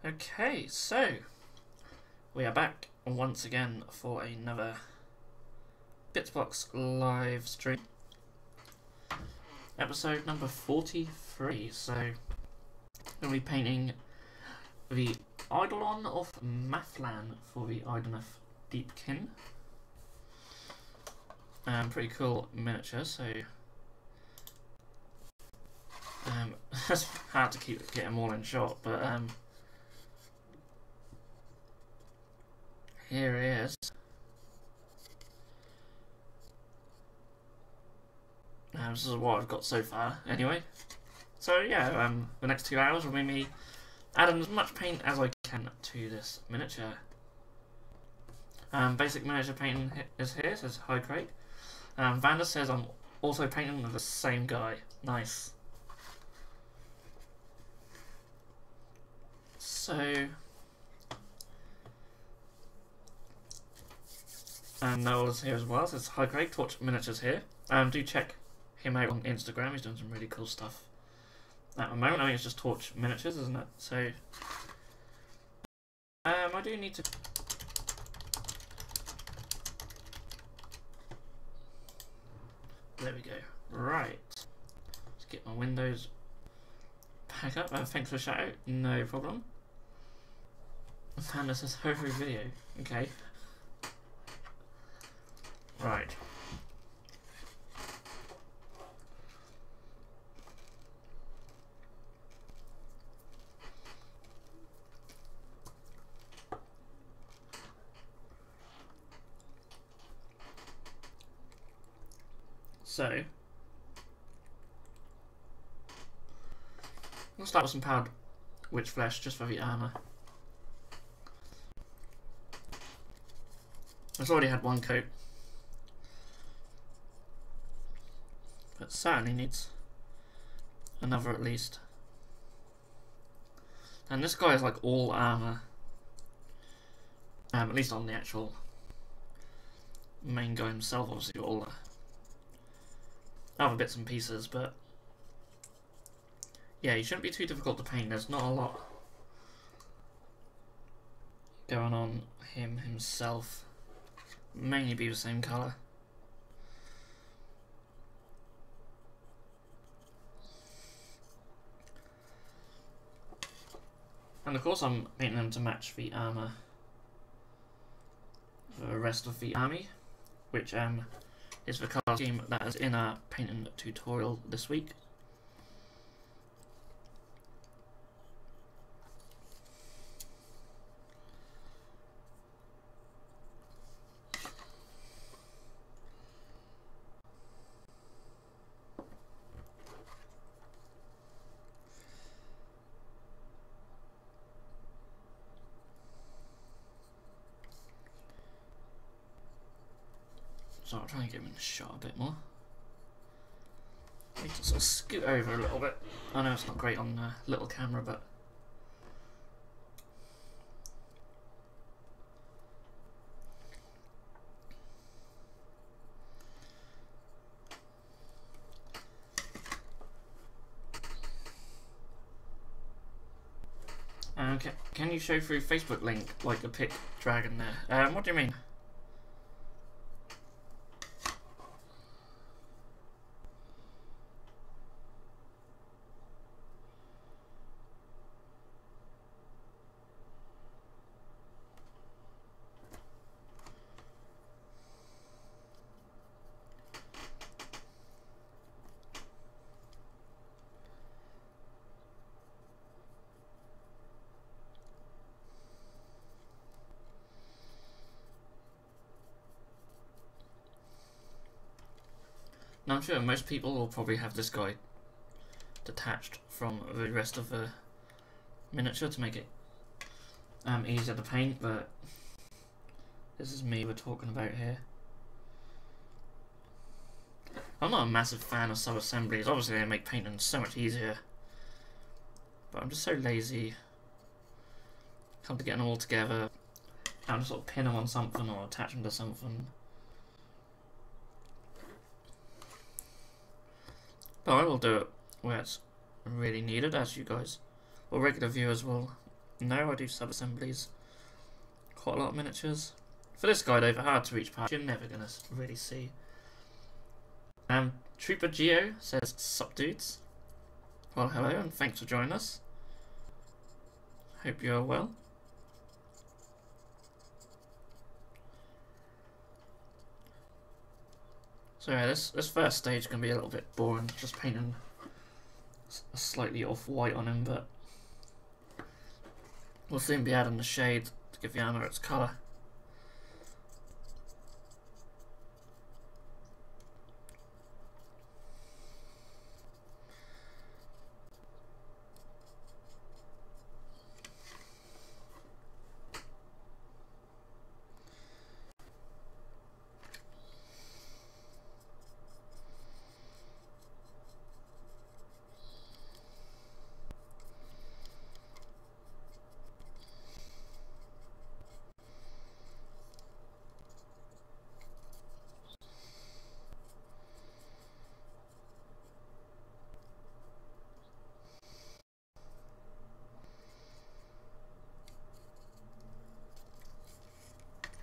Okay, so we are back once again for another Bitzbox live stream. Episode number 43. So I'm going to be painting the Eidolon of Mathlann for the Eidolon of Deepkin. Pretty cool miniature, so it's hard to keep getting them all in shot, but here he is. This is what I've got so far, anyway. So yeah, the next 2 hours will be me adding as much paint as I can to this miniature. Basic miniature painting is here, says hi Craig. Vanda says I'm also painting with the same guy. Nice. So, and Noel's here as well, says hi Craig, Torch Miniatures here. Do check him out on Instagram, he's doing some really cool stuff at the moment. I think it's just Torch Miniatures, isn't it? So, I do need to... There we go. Right. Let's get my windows back up. Thanks for the shout out. No problem. Panda says every video. Okay. Right. So, we'll start with some powdered witch flesh just for the armour. It's already had one coat, but certainly needs another at least. And this guy is like all armour, at least on the actual main guy himself. Obviously all other bits and pieces, but yeah, he shouldn't be too difficult to paint. There's not a lot going on him himself. Mainly be the same colour. And of course I'm painting them to match the armour for the rest of the army, which is the colour scheme that is in our painting tutorial this week. So I'll try and get him in the shot a bit more. I need to sort of scoot over a little bit. I know it's not great on a little camera, but okay. Can you show through Facebook link like the pick dragon there? What do you mean? Now I'm sure most people will probably have this guy detached from the rest of the miniature to make it easier to paint, but this is me we're talking about here. I'm not a massive fan of sub-assemblies. Obviously they make painting so much easier, but I'm just so lazy come to getting them all together. I'll just sort of pin them on something or attach them to something. But I will do it where it's really needed, as you guys or regular viewers will No, I do sub-assemblies. Quite a lot of miniatures. For this guy though, the hard to reach part, you're never going to really see. Trooper Geo says, sup dudes. Well, hello and thanks for joining us. Hope you're well. So yeah, this first stage is going to be a little bit boring, just painting a slightly off-white on him, but we'll soon be adding the shade to give the armour its colour.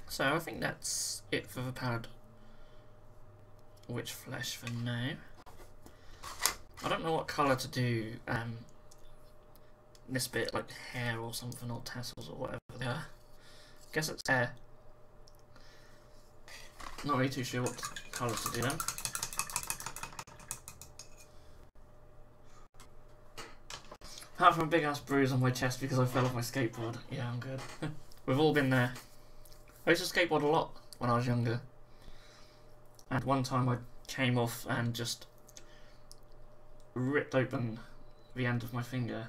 So I think that's it for the pad witch flesh for now. I don't know what colour to do this bit, like hair or something, or tassels or whatever they are. Guess it's hair. Not really too sure what colour to do them. Apart from a big ass bruise on my chest because I fell off my skateboard. Yeah, I'm good. We've all been there. I used to skateboard a lot when I was younger, and one time I came off and just ripped open the end of my finger,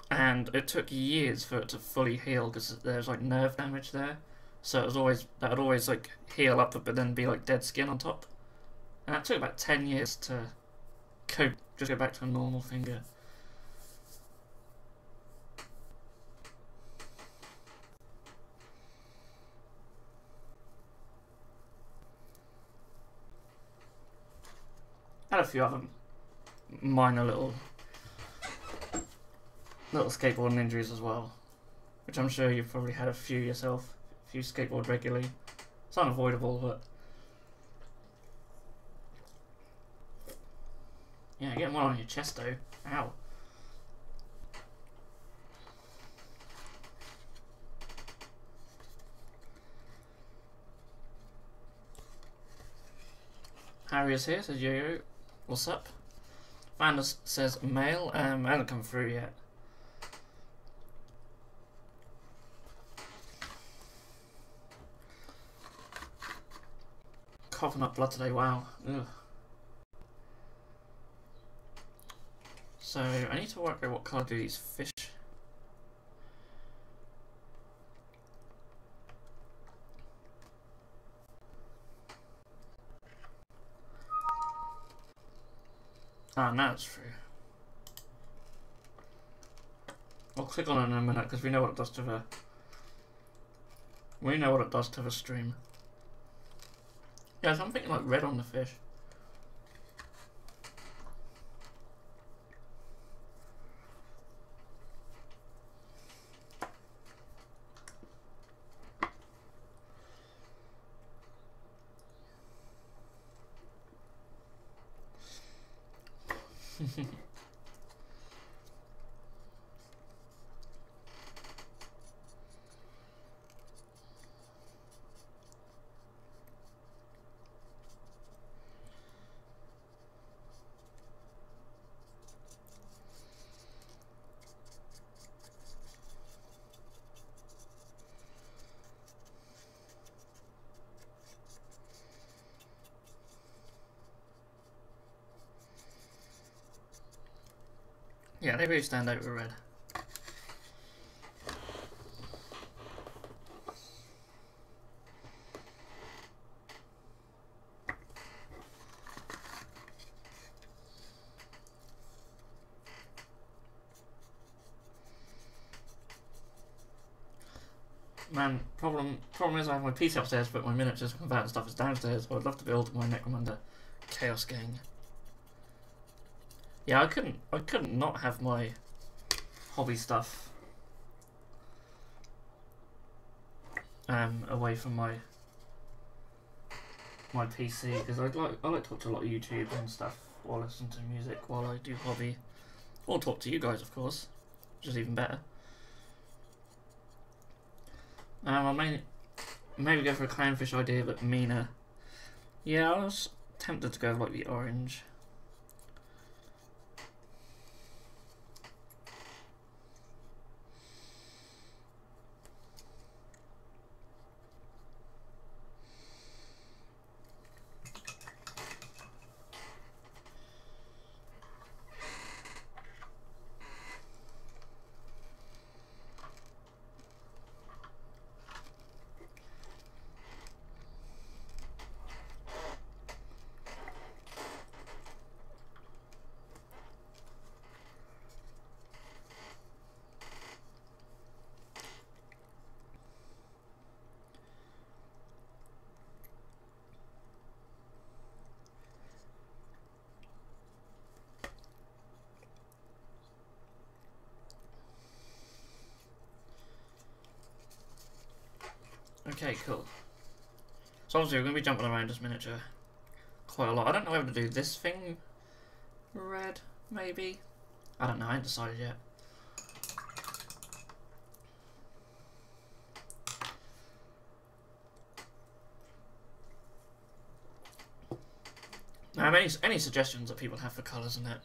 and it took years for it to fully heal because there's like nerve damage there, so that would always like heal up but then be like dead skin on top, and that took about 10 years to just go back to a normal finger. Had a few other minor little skateboarding injuries as well, which I'm sure you've probably had a few yourself, if you skateboard regularly. It's unavoidable, but yeah, getting one on your chest though. Ow. Harry is here, says Yo-Yo. What's up? Vandus says mail. Hasn't come through yet. Coughing up blood today, wow. Ugh. So I need to work out what colour do these fish. Ah, now it's true. I'll click on it in a minute because we know what it does to the. We know what it does to the stream. Yeah, so I'm thinking like red on the fish. Yeah, they really stand out with red. Man, problem is I have my PC upstairs, but my miniatures and that stuff is downstairs. I'd love to build my Necromunda Chaos Gang. Yeah, I couldn't not have my hobby stuff away from my PC, because I like to watch a lot of YouTube and stuff while I listen to music while I do hobby, or talk to you guys, of course, which is even better. I'll maybe go for a clownfish idea, but meaner. Yeah, I was tempted to go like the orange. Okay, cool. So obviously we're going to be jumping around this miniature quite a lot. I don't know whether to do this thing red, maybe? I don't know, I ain't decided yet. Now, any suggestions that people have for colours in it?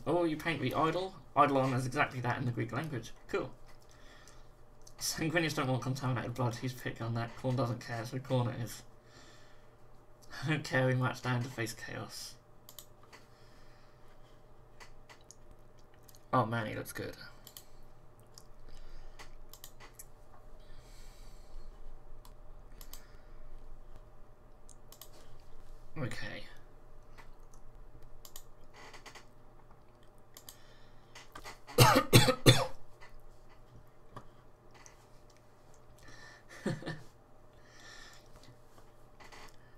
Oh, you paint the idol? Eidolon is exactly that in the Greek language. Cool. Sanguinius don't want contaminated blood. He's pick on that. Corn doesn't care, so Corn it is. I don't care, we match down to face chaos. Oh man, he looks good. Okay.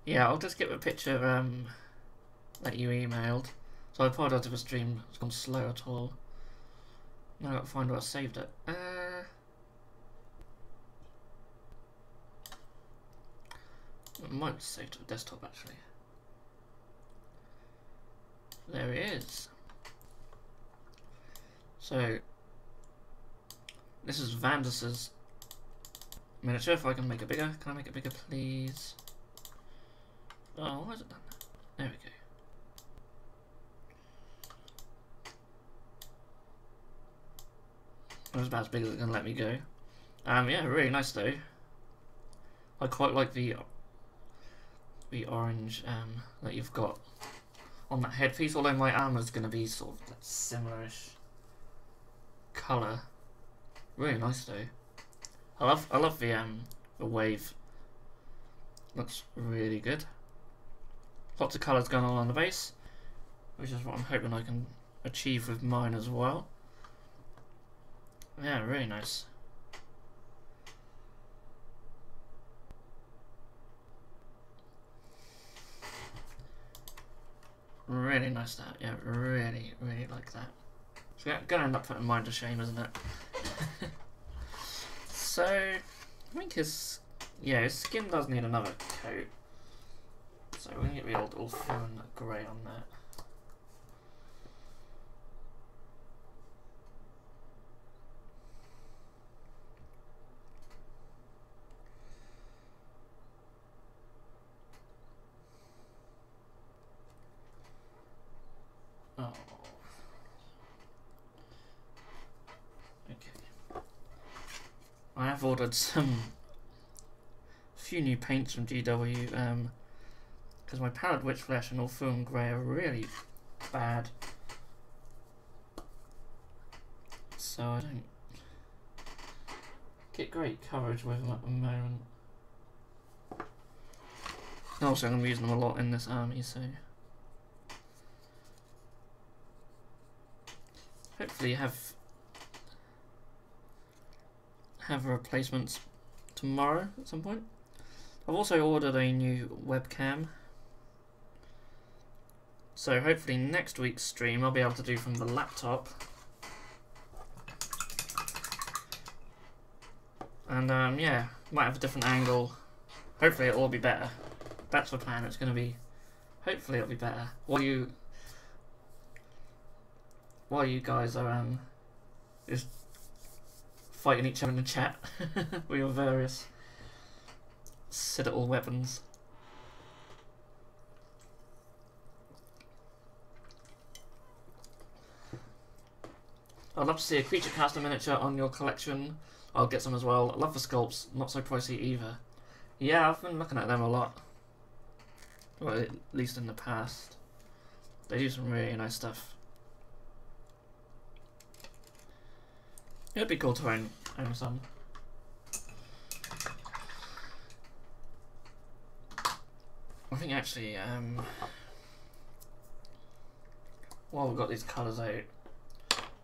Yeah, I'll just get a picture that you emailed. So I apologise if the stream has gone slow at all. Now I've got to find where I saved it. I might have saved it to the desktop actually. There it is. So this is Vandus's miniature. If I can make it bigger, can I make it bigger, please? Oh, why has it done that? There we go. That was about as big as it's gonna let me go. Yeah, really nice though. I quite like the orange that you've got on that headpiece, although my armour's gonna be sort of that similar-ish colour. Really nice though. I love the wave. Looks really good. Lots of colours going on the base, which is what I'm hoping I can achieve with mine as well. Yeah, really nice. Really nice that. Yeah, really like that. So yeah, gonna end up putting mine to shame, isn't it? So I think his skin does need another coat. So we're gonna get the old fawn grey on that. Oh. Okay. I have ordered a few new paints from GW, because my Pallid Witch Flesh and Ulfuan Grey are really bad. So I don't get great coverage with them at the moment. Also, I'm going to be using them a lot in this army, so hopefully have replacements tomorrow at some point. I've also ordered a new webcam So hopefully next week's stream I'll be able to do from the laptop. And yeah, might have a different angle. Hopefully it'll all be better. That's the plan. It's going to be. Hopefully it'll be better. While you guys are just fighting each other in the chat with your various citadel weapons. I'd love to see a creature caster miniature on your collection. I'll get some as well. I love the sculpts, not so pricey either. Yeah, I've been looking at them a lot. Well, at least in the past. They do some really nice stuff. It'd be cool to own some. I think actually, while we've got these colours out,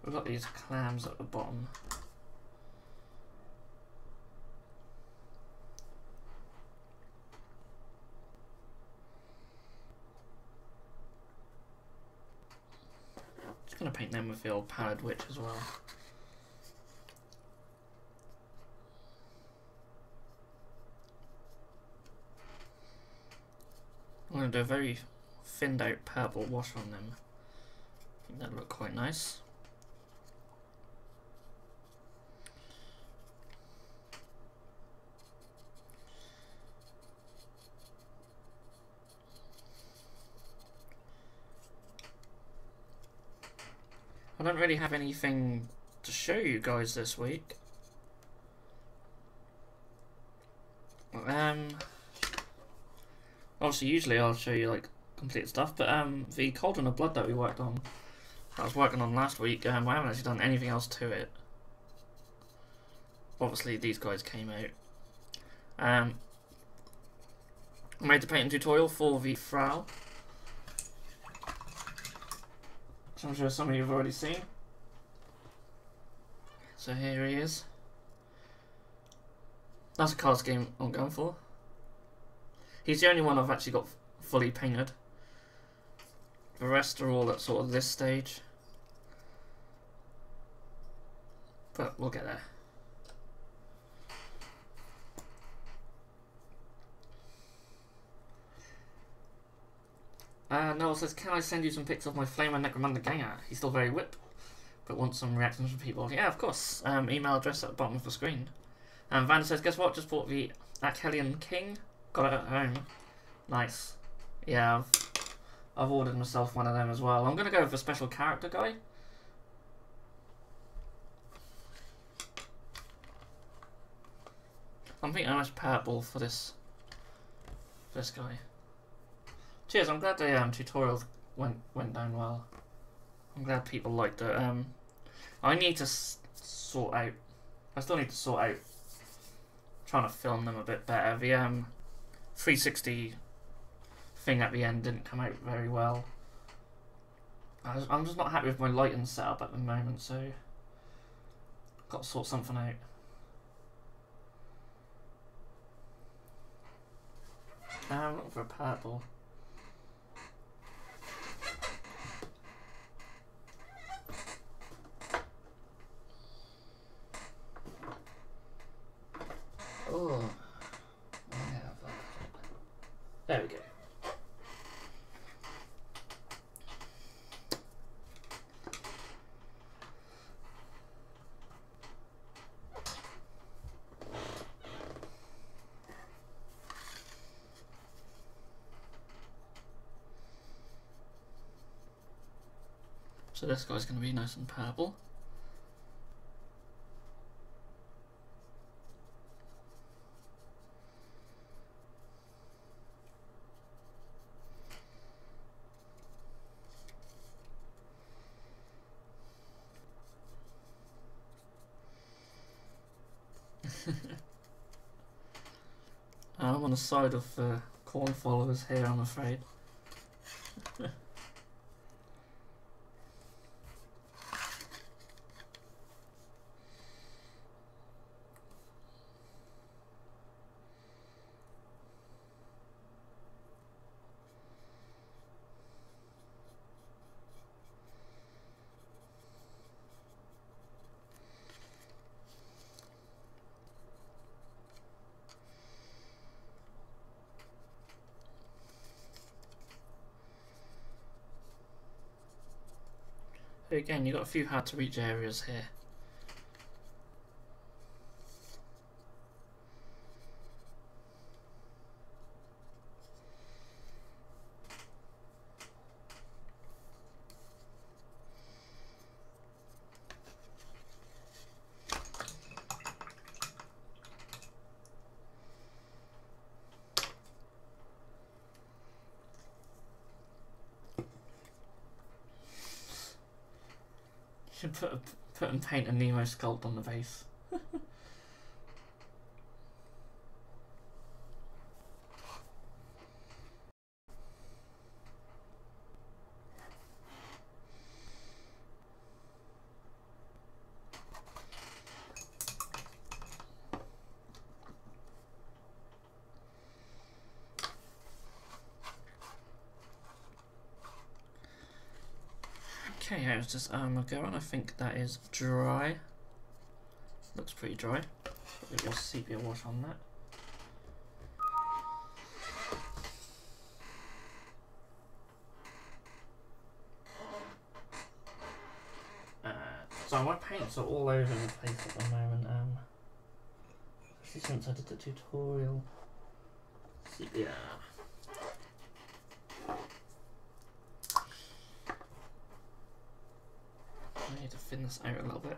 we've got these clams at the bottom. Just gonna paint them with the old Pallid Witch as well. I'm gonna do a very thinned out purple wash on them. I think that'll look quite nice. I don't really have anything to show you guys this week. Obviously, usually I'll show you like complete stuff, but the Cauldron of Blood that we worked on, that I was working on last week, I haven't actually done anything else to it. Obviously, these guys came out. I made the painting tutorial for the Frau, which I'm sure some of you have already seen. So here he is. That's a card scheme I'm going for. He's the only one I've actually got fully painted. The rest are all at sort of this stage. But we'll get there. Noel says, can I send you some pics of my Flamer Necromunda Ganger? He's still very whip, but wants some reactions from people. Yeah, of course. Email address at the bottom of the screen. Vander says, guess what? Just bought the Achelian King. Got it at home. Nice. Yeah, I've ordered myself one of them as well. I'm going to go with a special character guy. I'm thinking a nice purple for this guy. Cheers, I'm glad the tutorial went down well. I'm glad people liked it. I need to sort out. I still need to sort out trying to film them a bit better. The 360 thing at the end didn't come out very well. I'm just not happy with my lighting setup at the moment, so got to sort something out. I'm looking for a purple. Oh, there we go. So this guy's going to be nice and purple. I'm on the side of corn followers here, I'm afraid. But again, you've got a few hard to reach areas here. Should put and paint a Nemo sculpt on the base. Okay, how's this armor going? I think that is dry. Looks pretty dry. Put a little sepia wash on that. So my paints are all over the place at the moment. Especially since I did the tutorial. Sepia. I need to thin this out a little bit.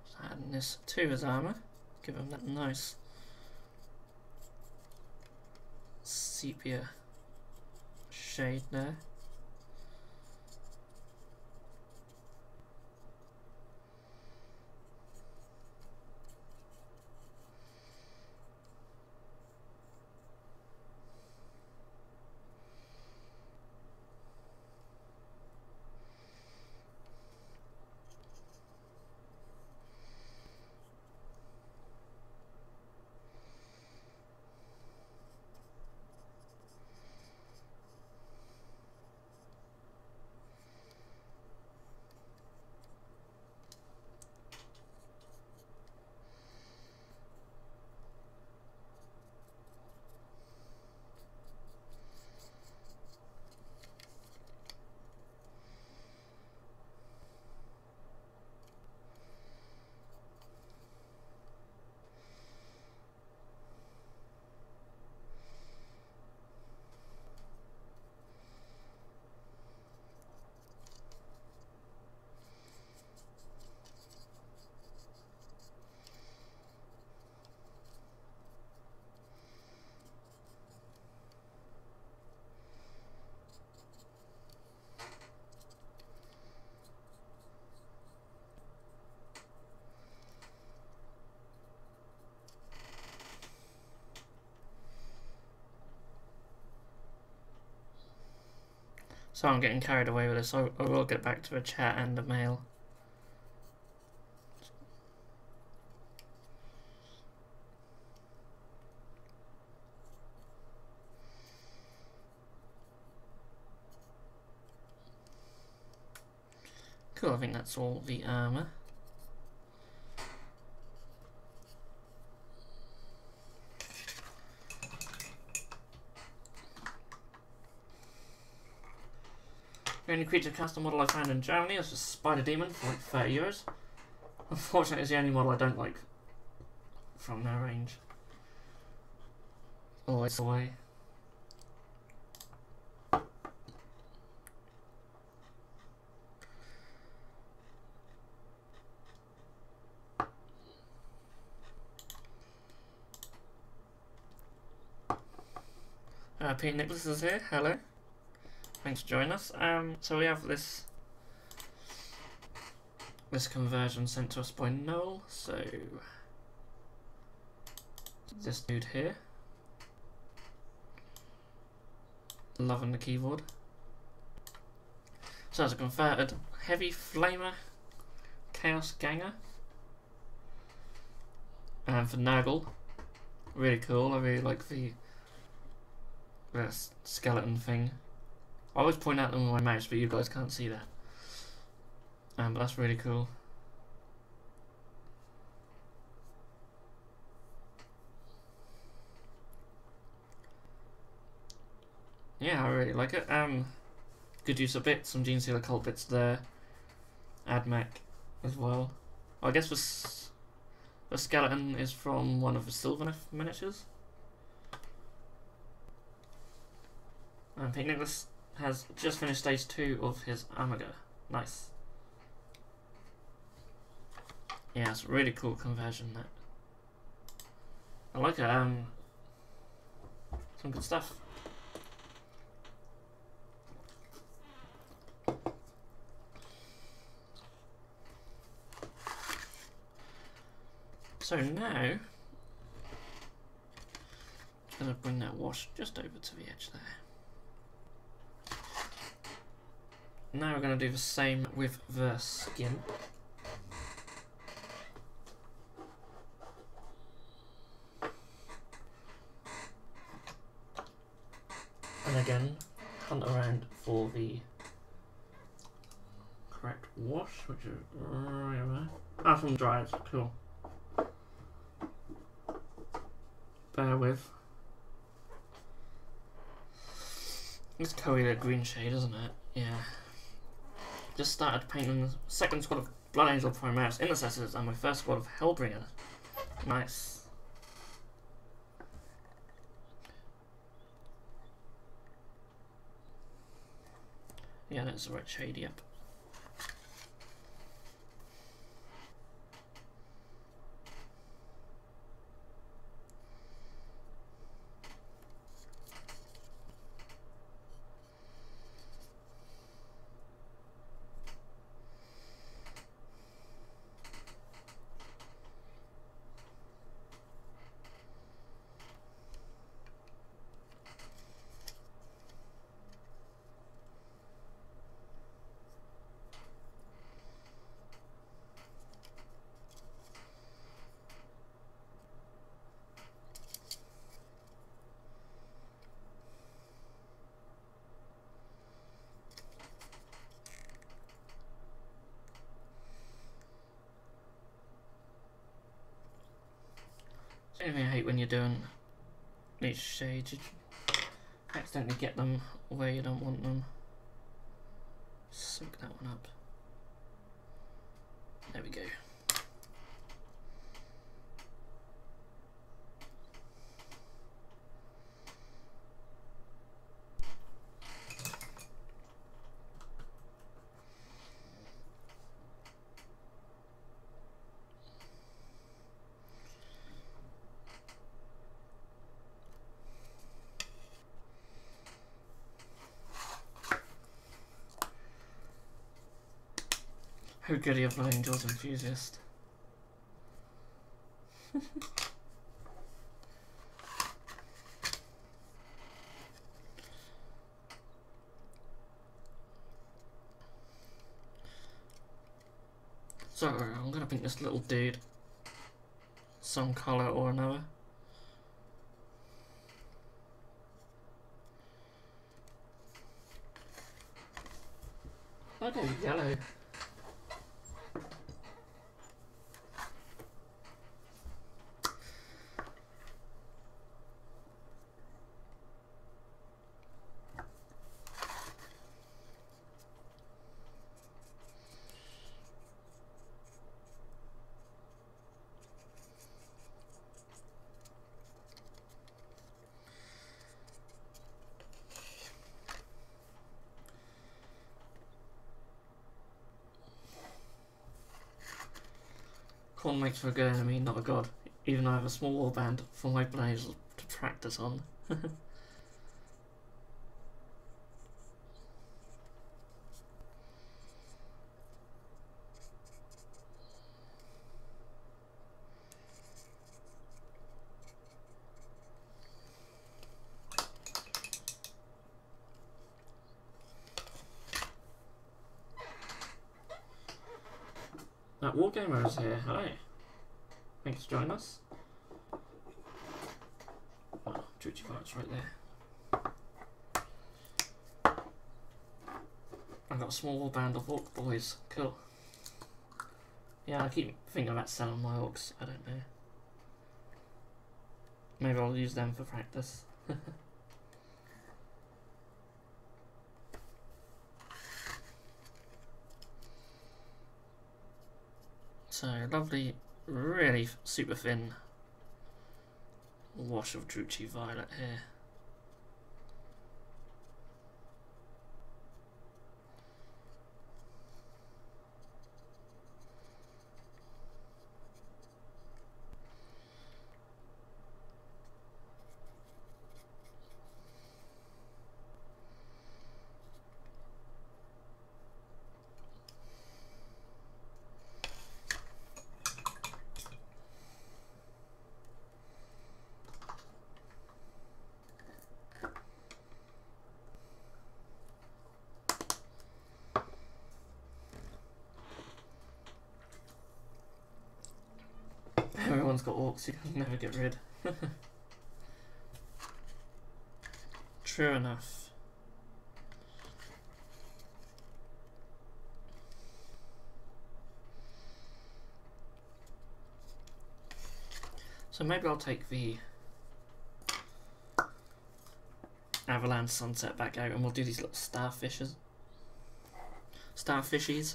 So adding this to his armour, give him that nice sepia shade there. So I'm getting carried away with this. I will get back to a chat and a mail. Cool, I think that's all the armour. The only creature custom model I found in Germany is just Spider Demon for like 30 euros. Unfortunately, it's the only model I don't like from their range. Always away. Pete Nicholas is here. Hello. Thanks for joining us. So we have this conversion sent to us by Noel. So this dude here, loving the keyboard. So it's a converted heavy flamer chaos ganger, and for Nurgle, really cool. I really like the skeleton thing. I always point out them with my mouse, but you guys can't see that. But that's really cool. Yeah, I really like it. Good use of bits, some Gene Stealer Cult bits there. AdMech as well. I guess the skeleton is from one of the Sylvaneth miniatures. And Pink Nicholas has just finished stage 2 of his Amiga. Nice. Yeah, it's a really cool conversion that. I like it. Some good stuff. So now, I'm going to bring that wash just over to the edge there. Now we're going to do the same with the skin. And again, hunt around for the correct wash, which is right there. Ah, from dried, cool. Bear with. It's colored a green shade, isn't it? Yeah. Just started painting the second squad of Blood Angel Primaris Intercessors and my first squad of Hellbringer. Nice. Yeah, that's the right shade, yep. The only thing I hate when you're doing these shades, you accidentally get them where you don't want them. Soak that one up. There we go. How good are you, Blood Angels enthusiast? So I'm gonna paint this little dude some colour or another. I'll go yellow. Corn makes for a good enemy, not a god. Even though I have a small warband for my blades to practice on. That Wargamer is here, hello. Thanks for joining us. Oh, Juicy Vibes right there. I've got a small band of Orc boys, cool. Yeah, I keep thinking about selling my orcs. I don't know. Maybe I'll use them for practice. So, lovely, really super thin wash of Druchii Violet here. Everyone's got orcs you can never get rid. True enough. So maybe I'll take the Avalanche Sunset back out and we'll do these little starfishes. Starfishies.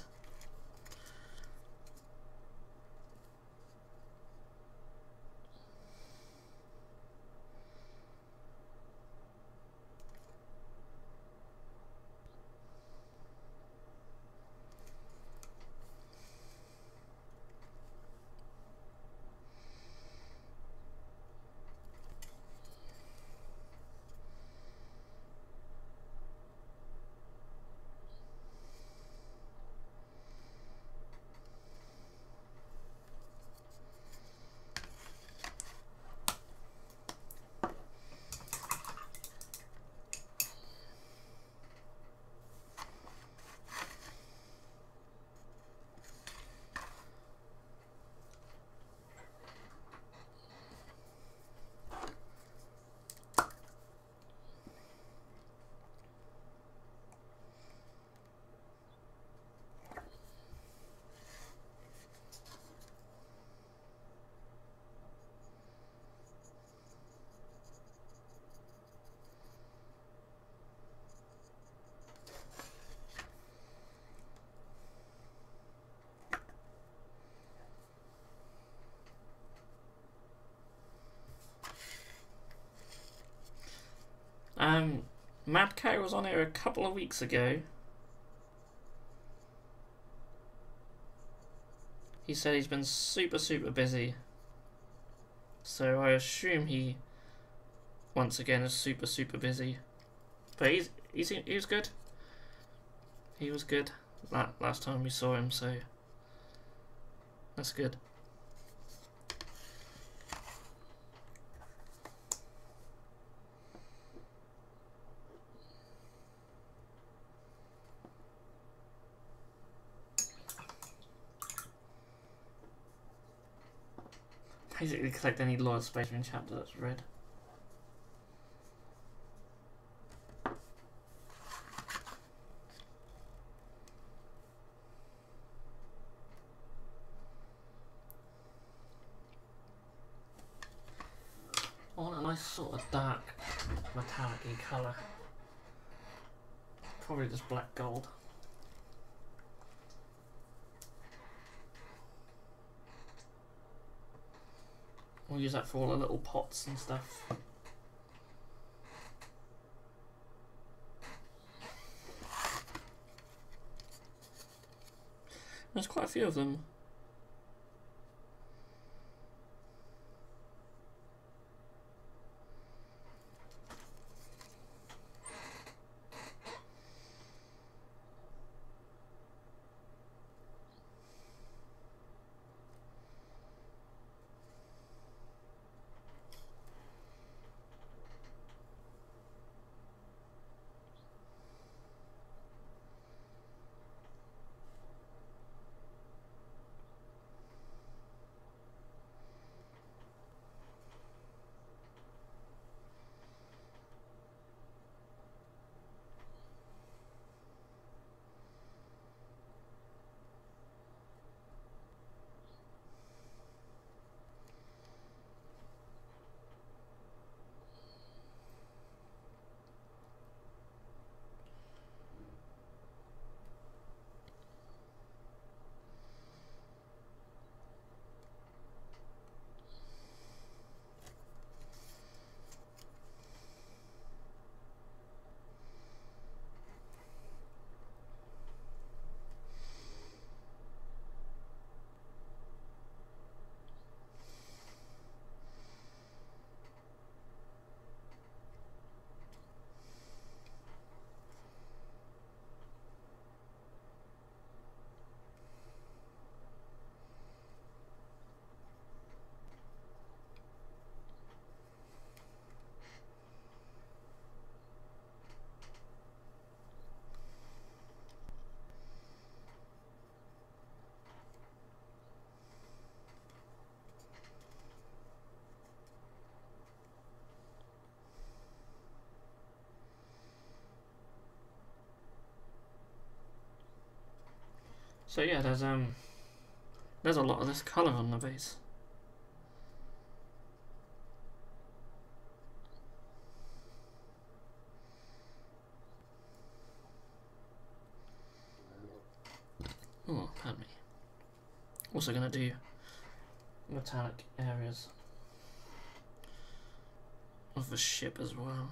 Mad Cow was on here a couple of weeks ago. He said he's been super busy. So I assume he once again is super busy. But he was good. He was good last time we saw him, so that's good. Basically collect any Loyal Spaceman chapter that's red. I want a nice sort of dark metallic-y colour. Probably just black gold. We'll use that for all the little pots and stuff. There's quite a few of them. So yeah, there's a lot of this colour on the base. Oh, pardon me. Also going to do metallic areas of the ship as well.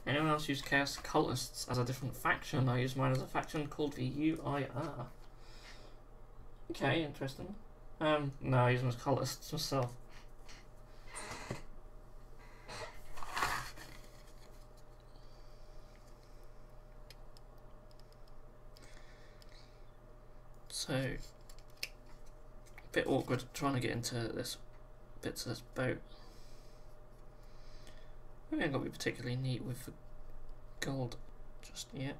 Anyone else use Chaos Cultists as a different faction? I use mine as a faction called the UIR. Okay, interesting. No, I use them as Cultists myself. So, a bit awkward trying to get into this bits of this boat. I haven't got to be particularly neat with the gold just yet.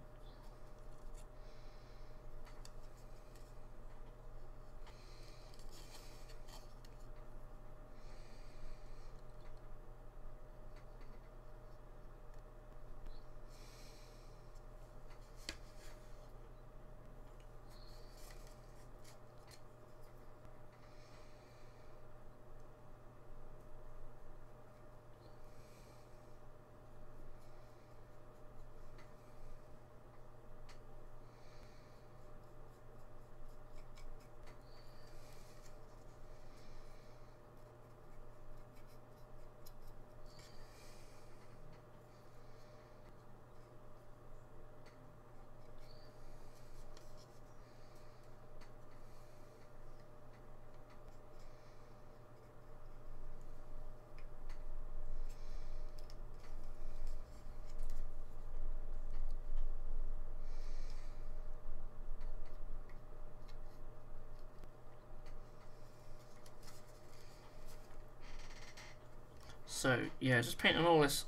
So yeah, just painting all this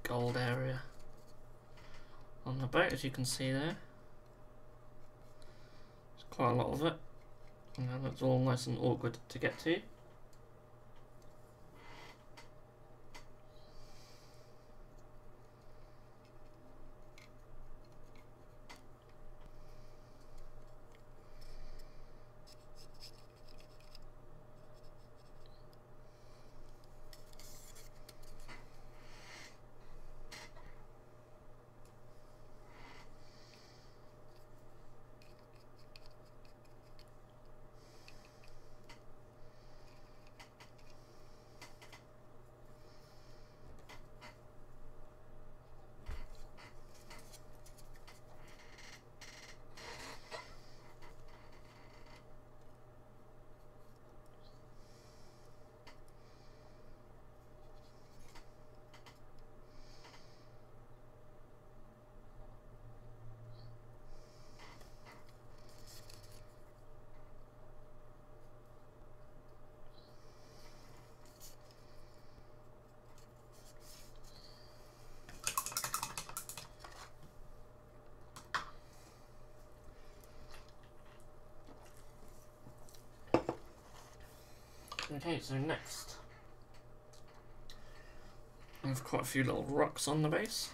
gold area on the boat, as you can see there. There's quite a lot of it, and it's all nice and awkward to get to. Okay, so next I have quite a few little rocks on the base.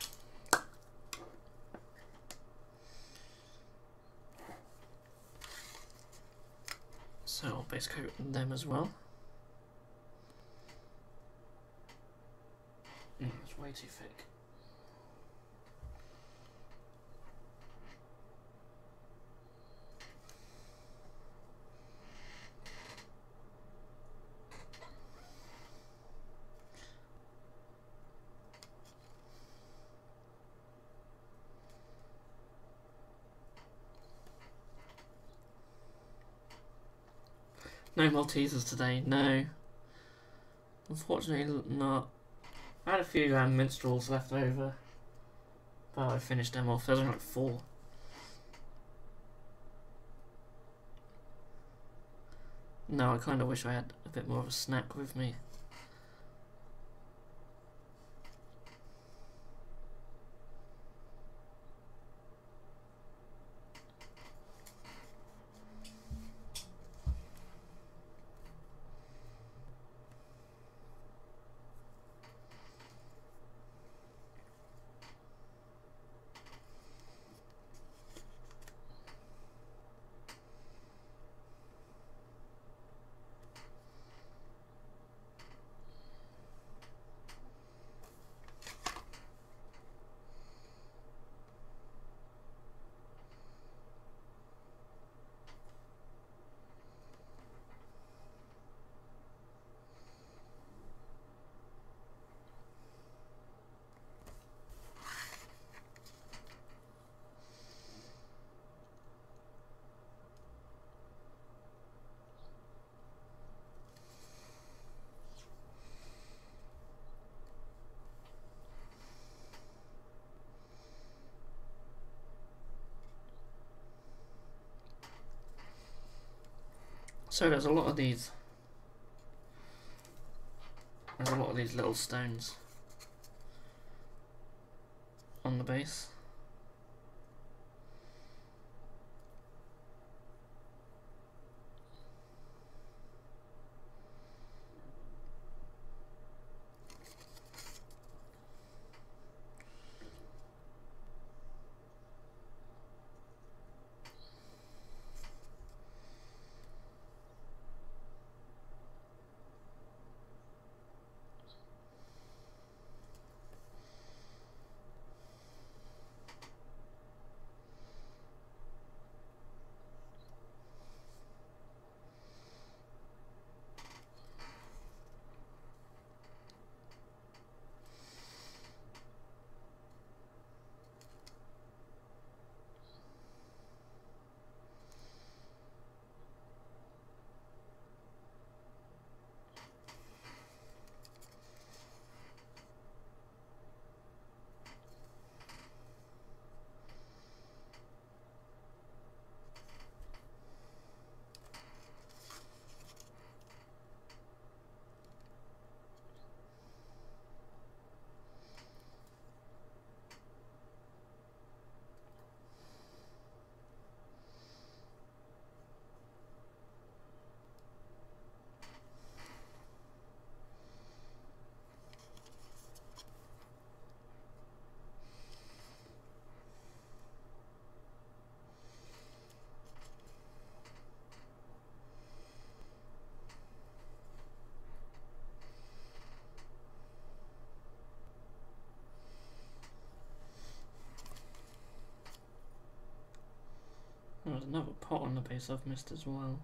So I'll base coat them as well. It's way too thick. No Maltesers today, no. Unfortunately not. I had a few minstrels left over, but I finished them off. There's only like 4. No, I kind of wish I had a bit more of a snack with me. So there's a lot of these. There's a lot of these little stones on the base. There's another pot on the base I've missed as well.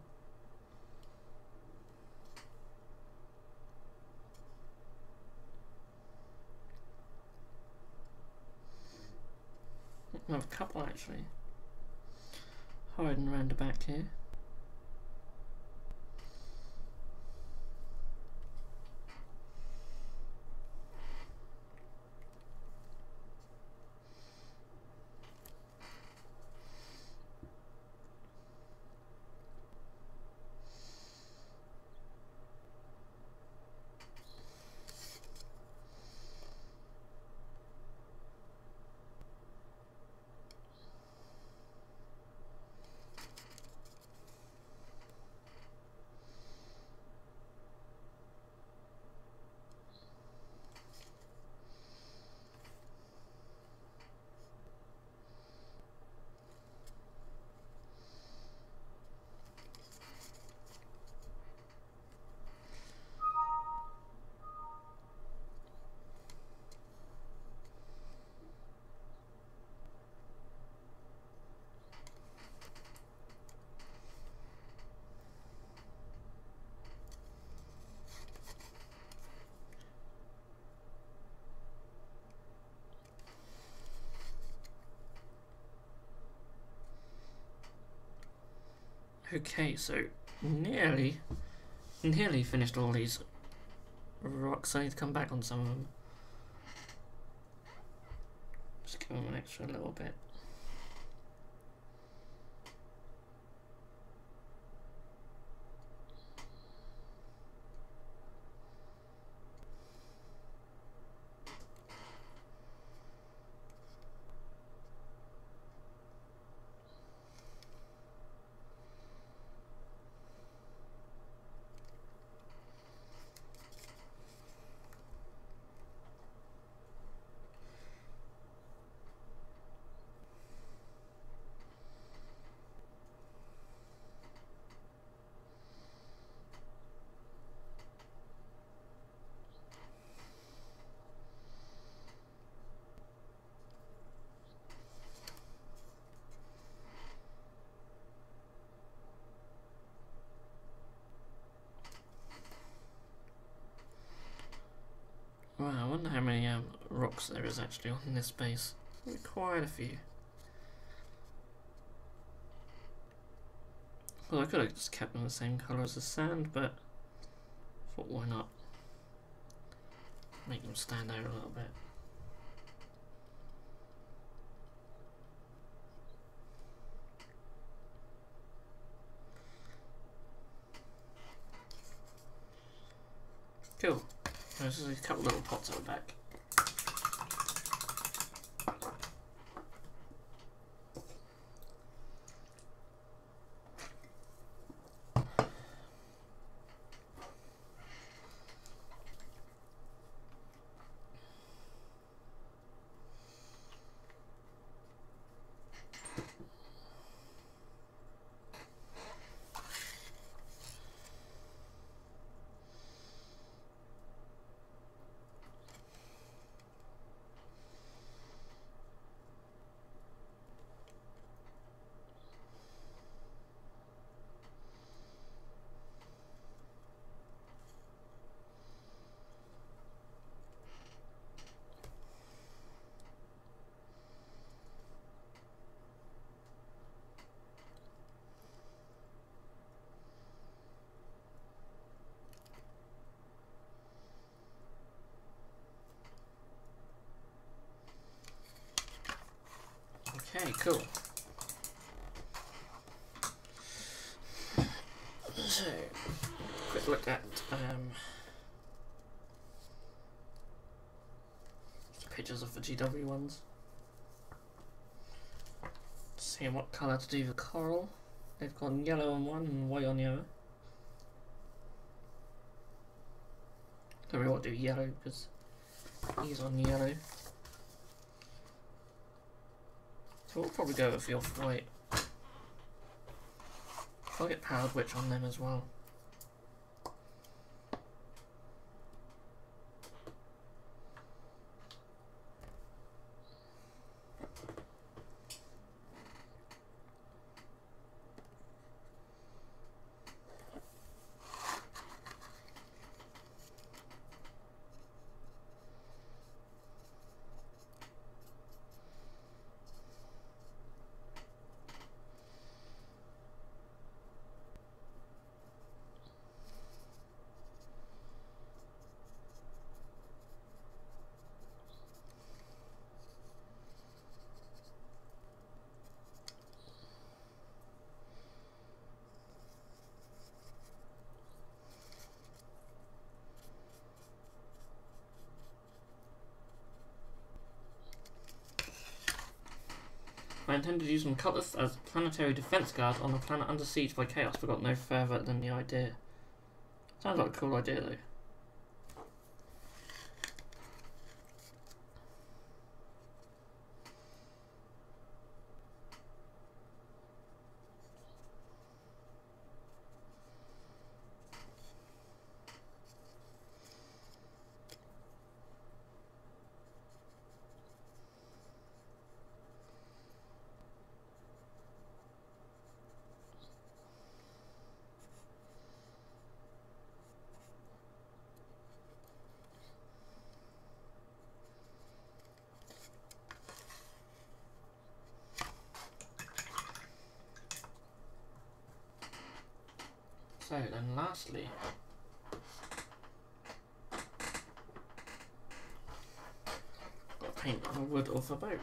I have a couple actually hiding around the back here. Okay, so nearly finished all these rocks. I need to come back on some of them. Just give them an extra little bit. Wow, I wonder how many rocks there is actually on this base. Quite a few. Well, I could have just kept them the same colour as the sand, but I thought why not? Make them stand out a little bit. Cool. There's a couple little pots at the back. Okay, cool. So, quick look at pictures of the GW ones. Seeing what colour to do the coral. They've got yellow on one and white on the other. Don't really want to do yellow because he's on yellow. So we'll probably go with the off-white. I'll get Powered Witch on them as well. I intended to use some Cutlass as planetary defense guard on a planet under siege by chaos, but got no further than the idea. Sounds like a cool idea though. So then lastly, got to paint on the wood of the boat.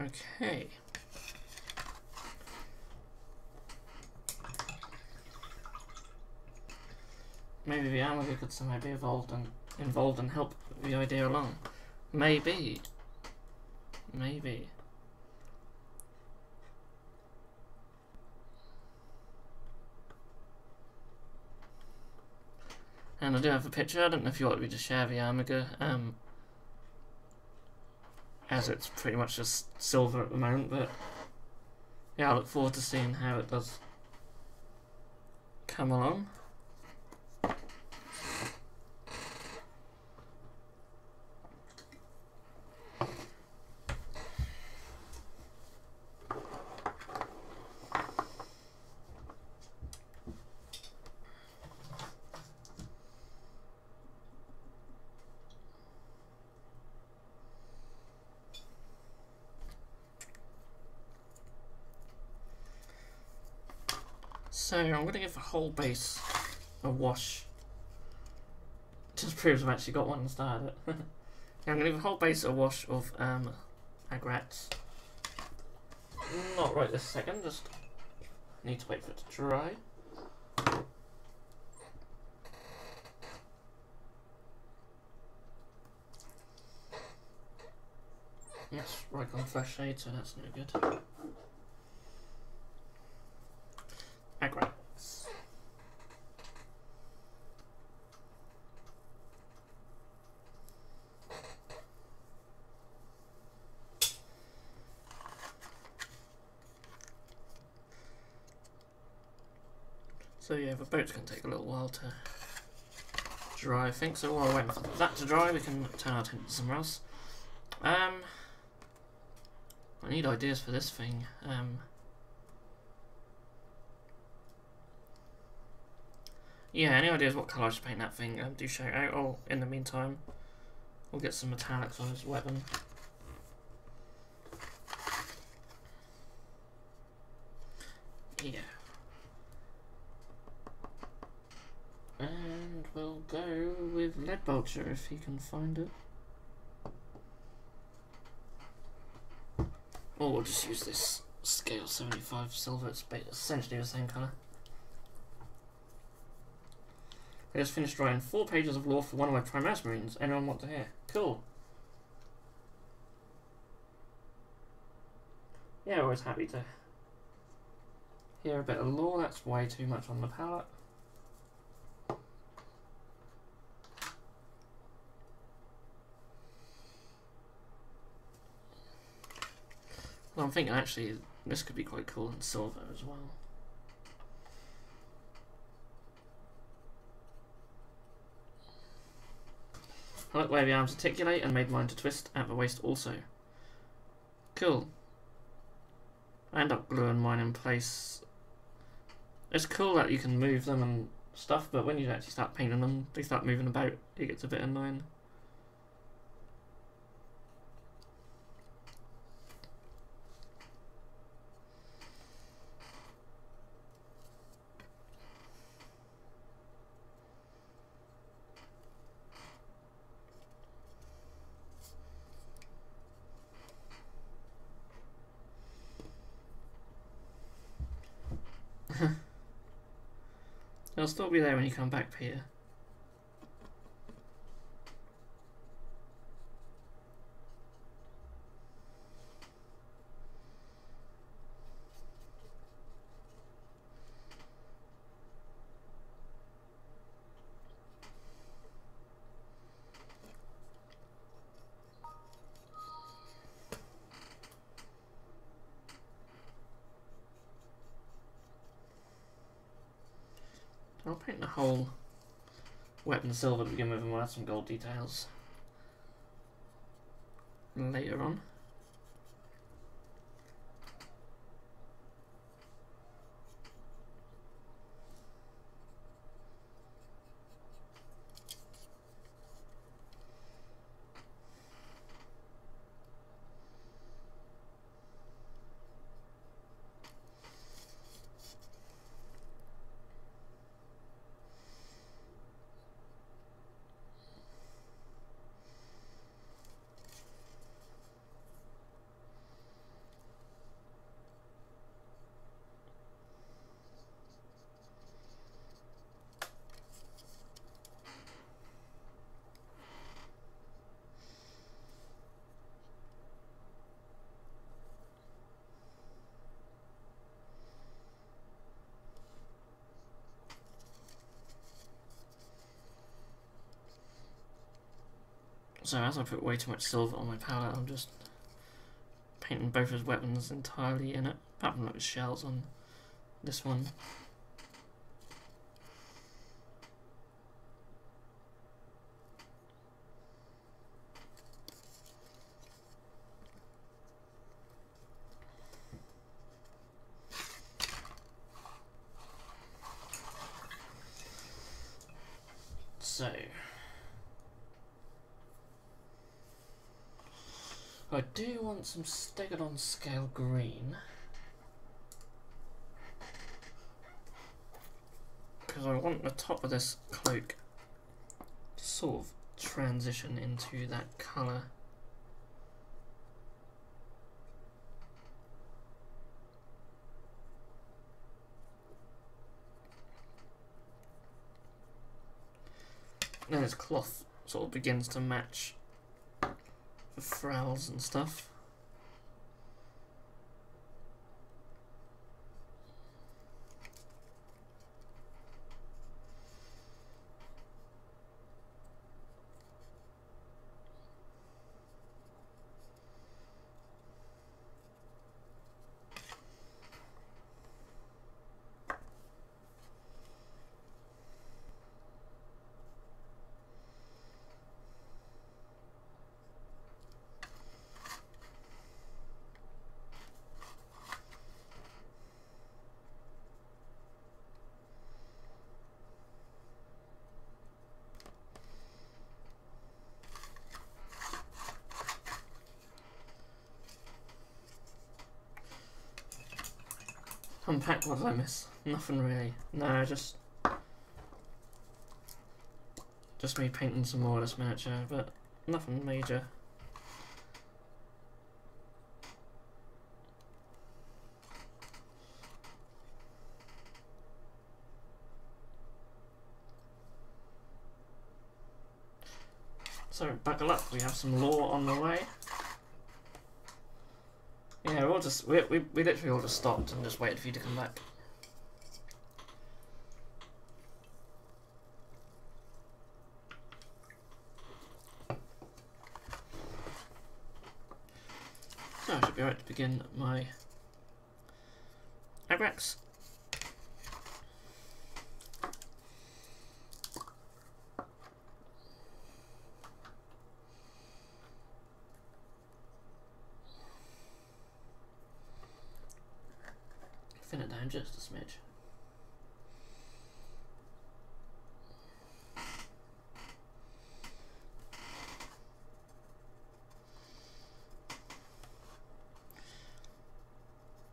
Okay. Maybe the Amateur could somehow be involved and help the idea along. Maybe. Maybe. And I do have a picture. I don't know if you want me to share the Amiga, as it's pretty much just silver at the moment, but yeah, I look forward to seeing how it does come along. So I'm going to give the whole base a wash. Just proves I've actually got one and started it. Yeah, I'm going to give the whole base a wash of agrax. Not right this second, just need to wait for it to dry. Yes, right on flash shade, so that's no good. Agrax. So yeah, the boat's going to take a little while to dry, I think, so while we're waiting for that to dry, we can turn our attention to somewhere else. I need ideas for this thing. Yeah, any ideas what colour I should paint that thing, do shout out. Oh, in the meantime, we'll get some metallics on his weapon. Yeah. And we'll go with lead vulture if he can find it. Or we'll just use this scale 75 silver, it's essentially the same colour. I just finished writing 4 pages of lore for one of my Primaris Marines. Anyone want to hear? Cool. Yeah, always happy to hear a bit of lore. That's way too much on the palette. Well, I'm thinking actually this could be quite cool in silver as well. I like the way the arms articulate and made mine to twist at the waist also. Cool. I end up gluing mine in place. It's cool that you can move them and stuff, but when you actually start painting them, they start moving about. It gets a bit annoying. It'll still be there when you come back, Peter. I'll paint the whole weapon silver to begin with, and we'll add some gold details later on. So as I put way too much silver on my palette, I'm just painting both his weapons entirely in it, apart from like the shells on this one. So I do want some Stegodon scale green, because I want the top of this cloak to sort of transition into that colour. Then his cloth sort of begins to match the frowns and stuff. Unpack, what did I miss? Nothing really. No, just me painting some more of this miniature, but nothing major. So buckle up, we have some lore on the way. Yeah, we're all just we literally all just stopped and just waited for you to come back. So I should be right to begin my Agrax. Thin it down just a smidge.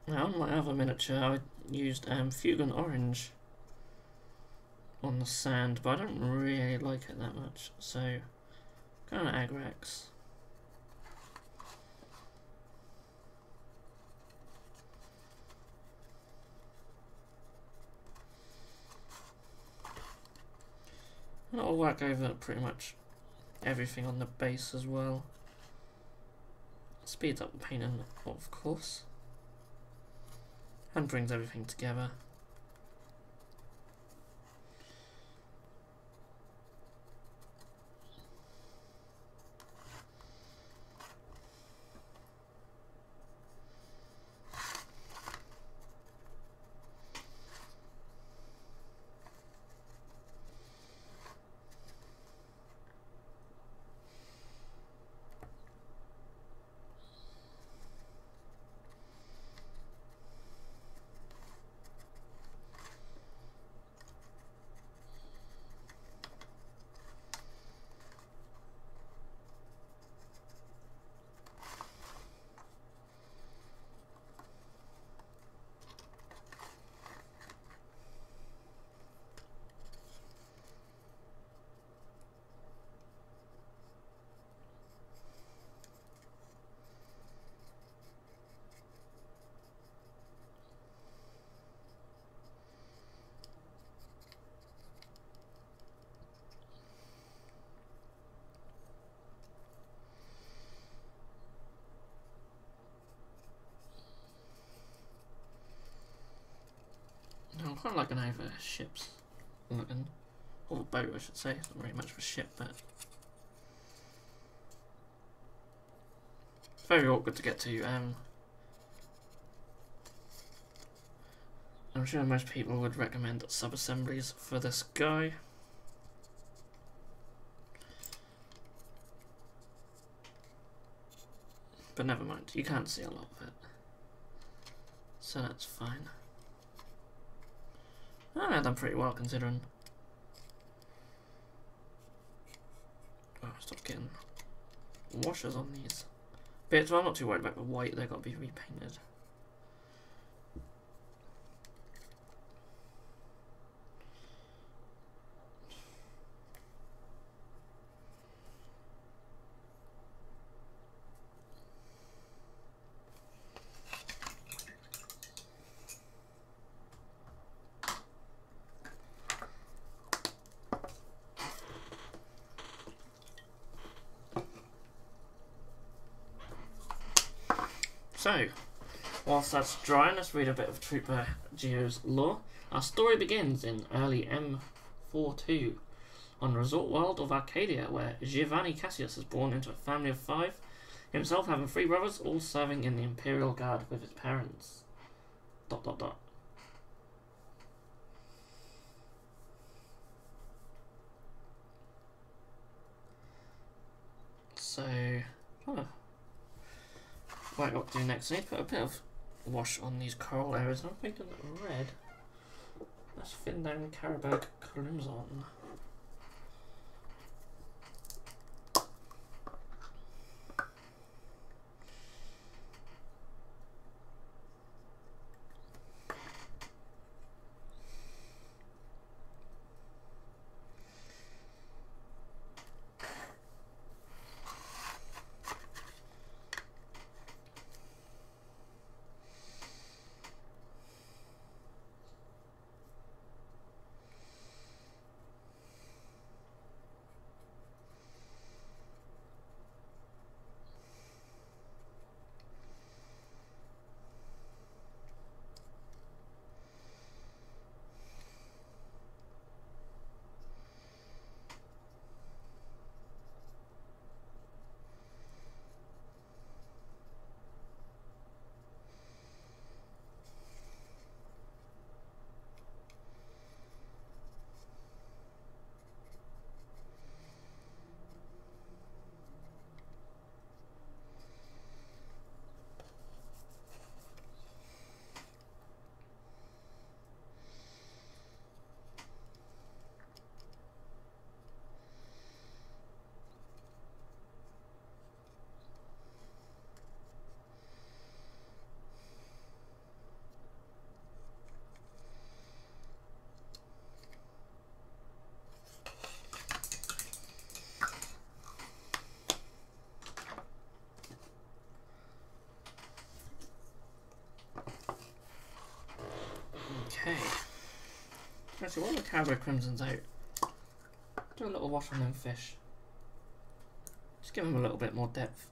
Now on my other miniature I used Fugan Orange on the sand, but I don't really like it that much, so go on Agrax. And I'll work over pretty much everything on the base as well. Speeds up the painting, of course, and brings everything together. I quite like an over ships looking, or a boat I should say, it's not very much of a ship, but it's very awkward to get to. I'm sure most people would recommend sub-assemblies for this guy. But never mind, you can't see a lot of it, so that's fine. I've done pretty well considering. Oh, stop getting washers on these bits. Well, I'm not too worried about the white, they've got to be repainted. So, whilst that's drying, let's read a bit of Trooper Geo's lore. Our story begins in early M42, on the resort world of Arcadia, where Giovanni Cassius is born into a family of 5, himself having 3 brothers, all serving in the Imperial Guard with his parents. ... So, what to do next? I need to put a bit of wash on these coral areas. I'm thinking red. Let's thin down Carabag Crimson. So while the Cowboy Crimson's out, do a little wash on them fish. Just give them a little bit more depth.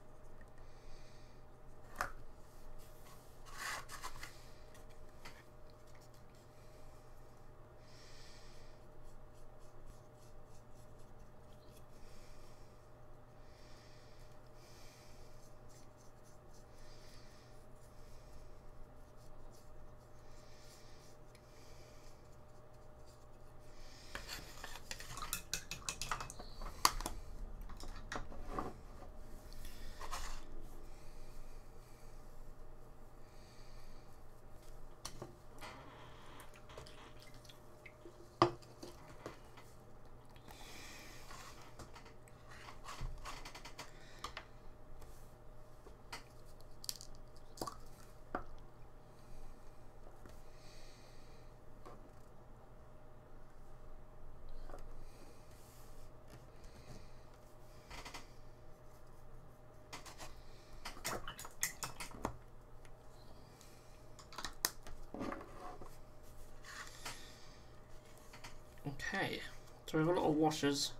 Okay, so we've got a lot of washers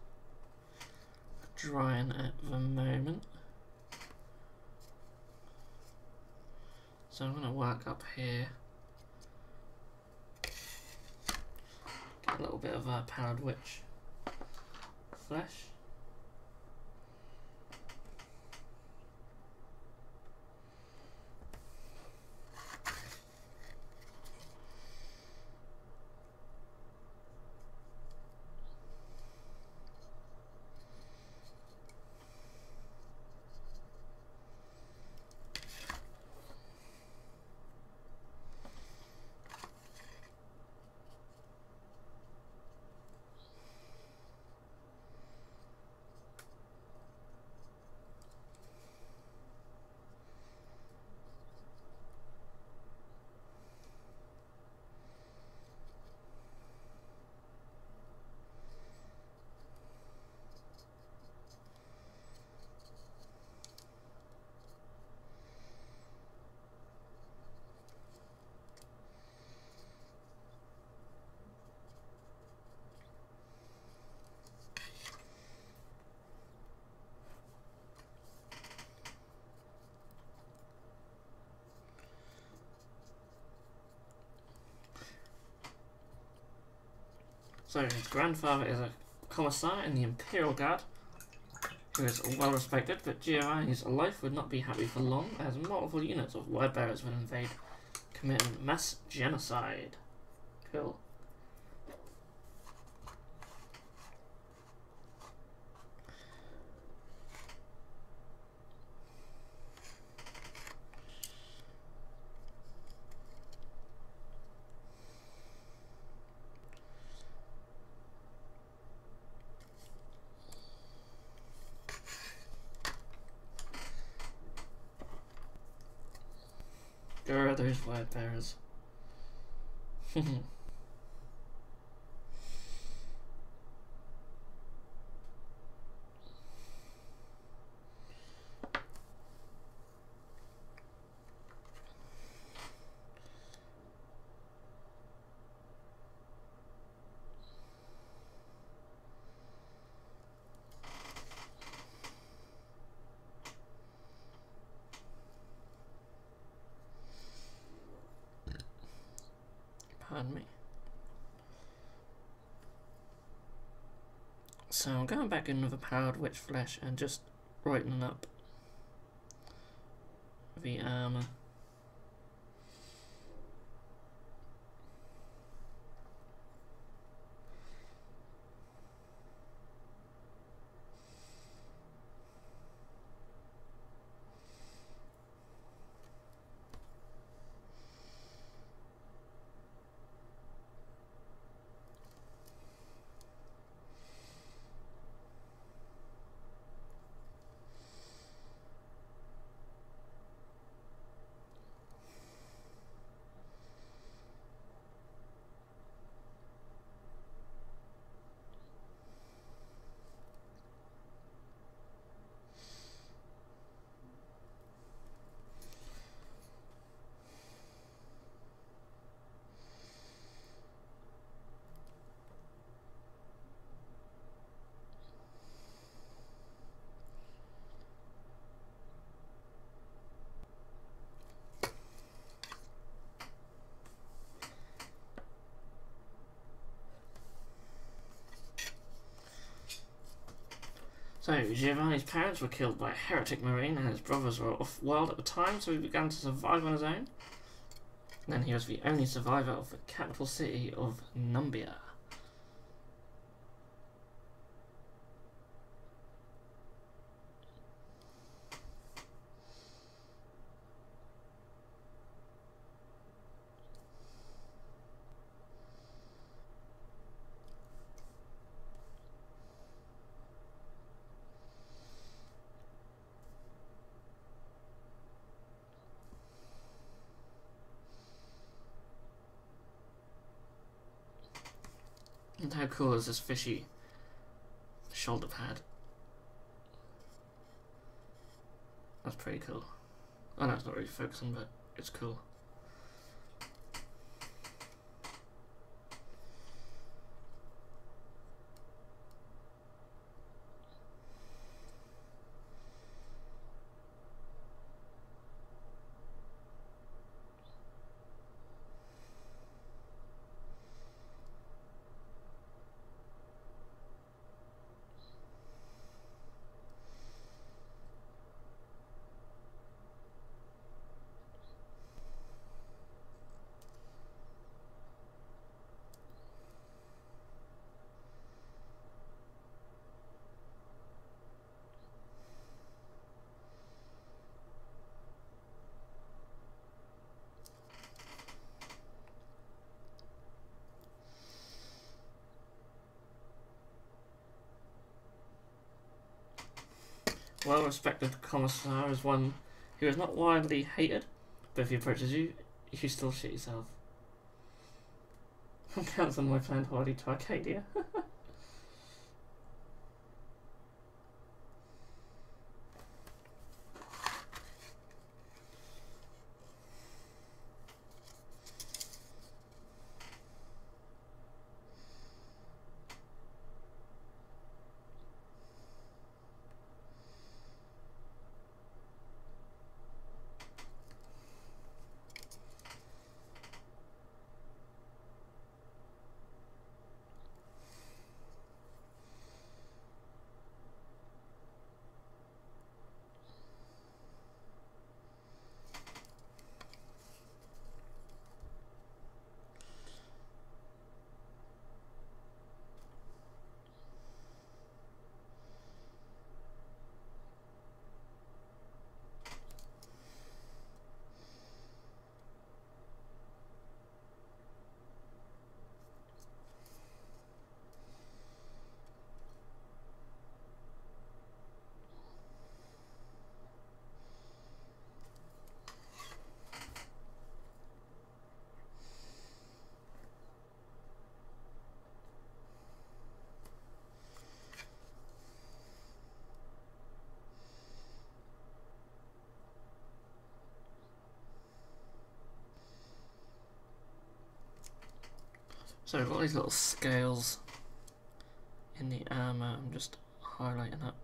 drying at the moment. So I'm going to work up here. Get a little bit of powdered witch flesh. So his grandfather is a commissar in the Imperial Guard, who is well respected, but Giovanni's life would not be happy for long, as multiple units of word bearers would invade, committing mass genocide. Cool. Grr, those word bearers. Pardon me. So I'm going back in with a powdered witch flesh and just brightening up the armour. So, Giovanni's parents were killed by a heretic marine and his brothers were off-world at the time, so he began to survive on his own. And then he was the only survivor of the capital city of Numbia. And how cool is this fishy shoulder pad? That's pretty cool. I know it's not really focusing, but it's cool. Well-respected commissar is one who is not widely hated, but if he approaches you, you still shit yourself. Cancel my planned holiday to Arcadia. So I've got these little scales in the armour. I'm just highlighting up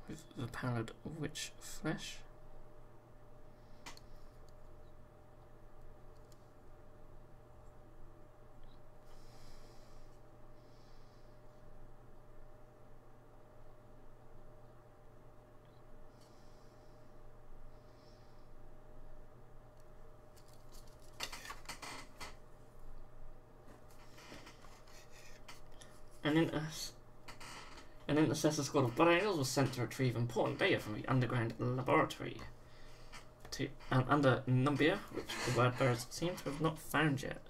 with the pallid witch flesh. An intercessor squad of Brails was sent to retrieve important data from the underground laboratory under Numbia, which the word bearers seem to have not found yet.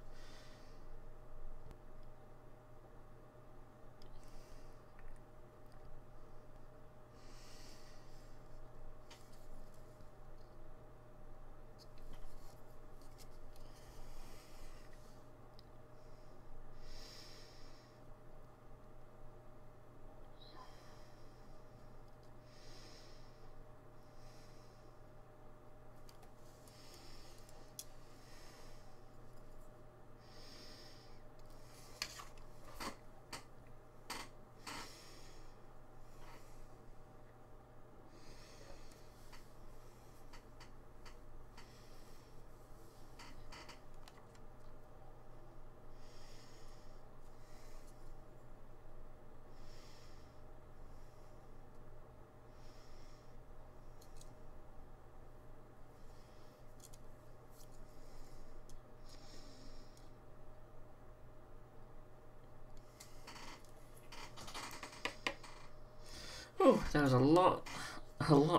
Oh, there was a lot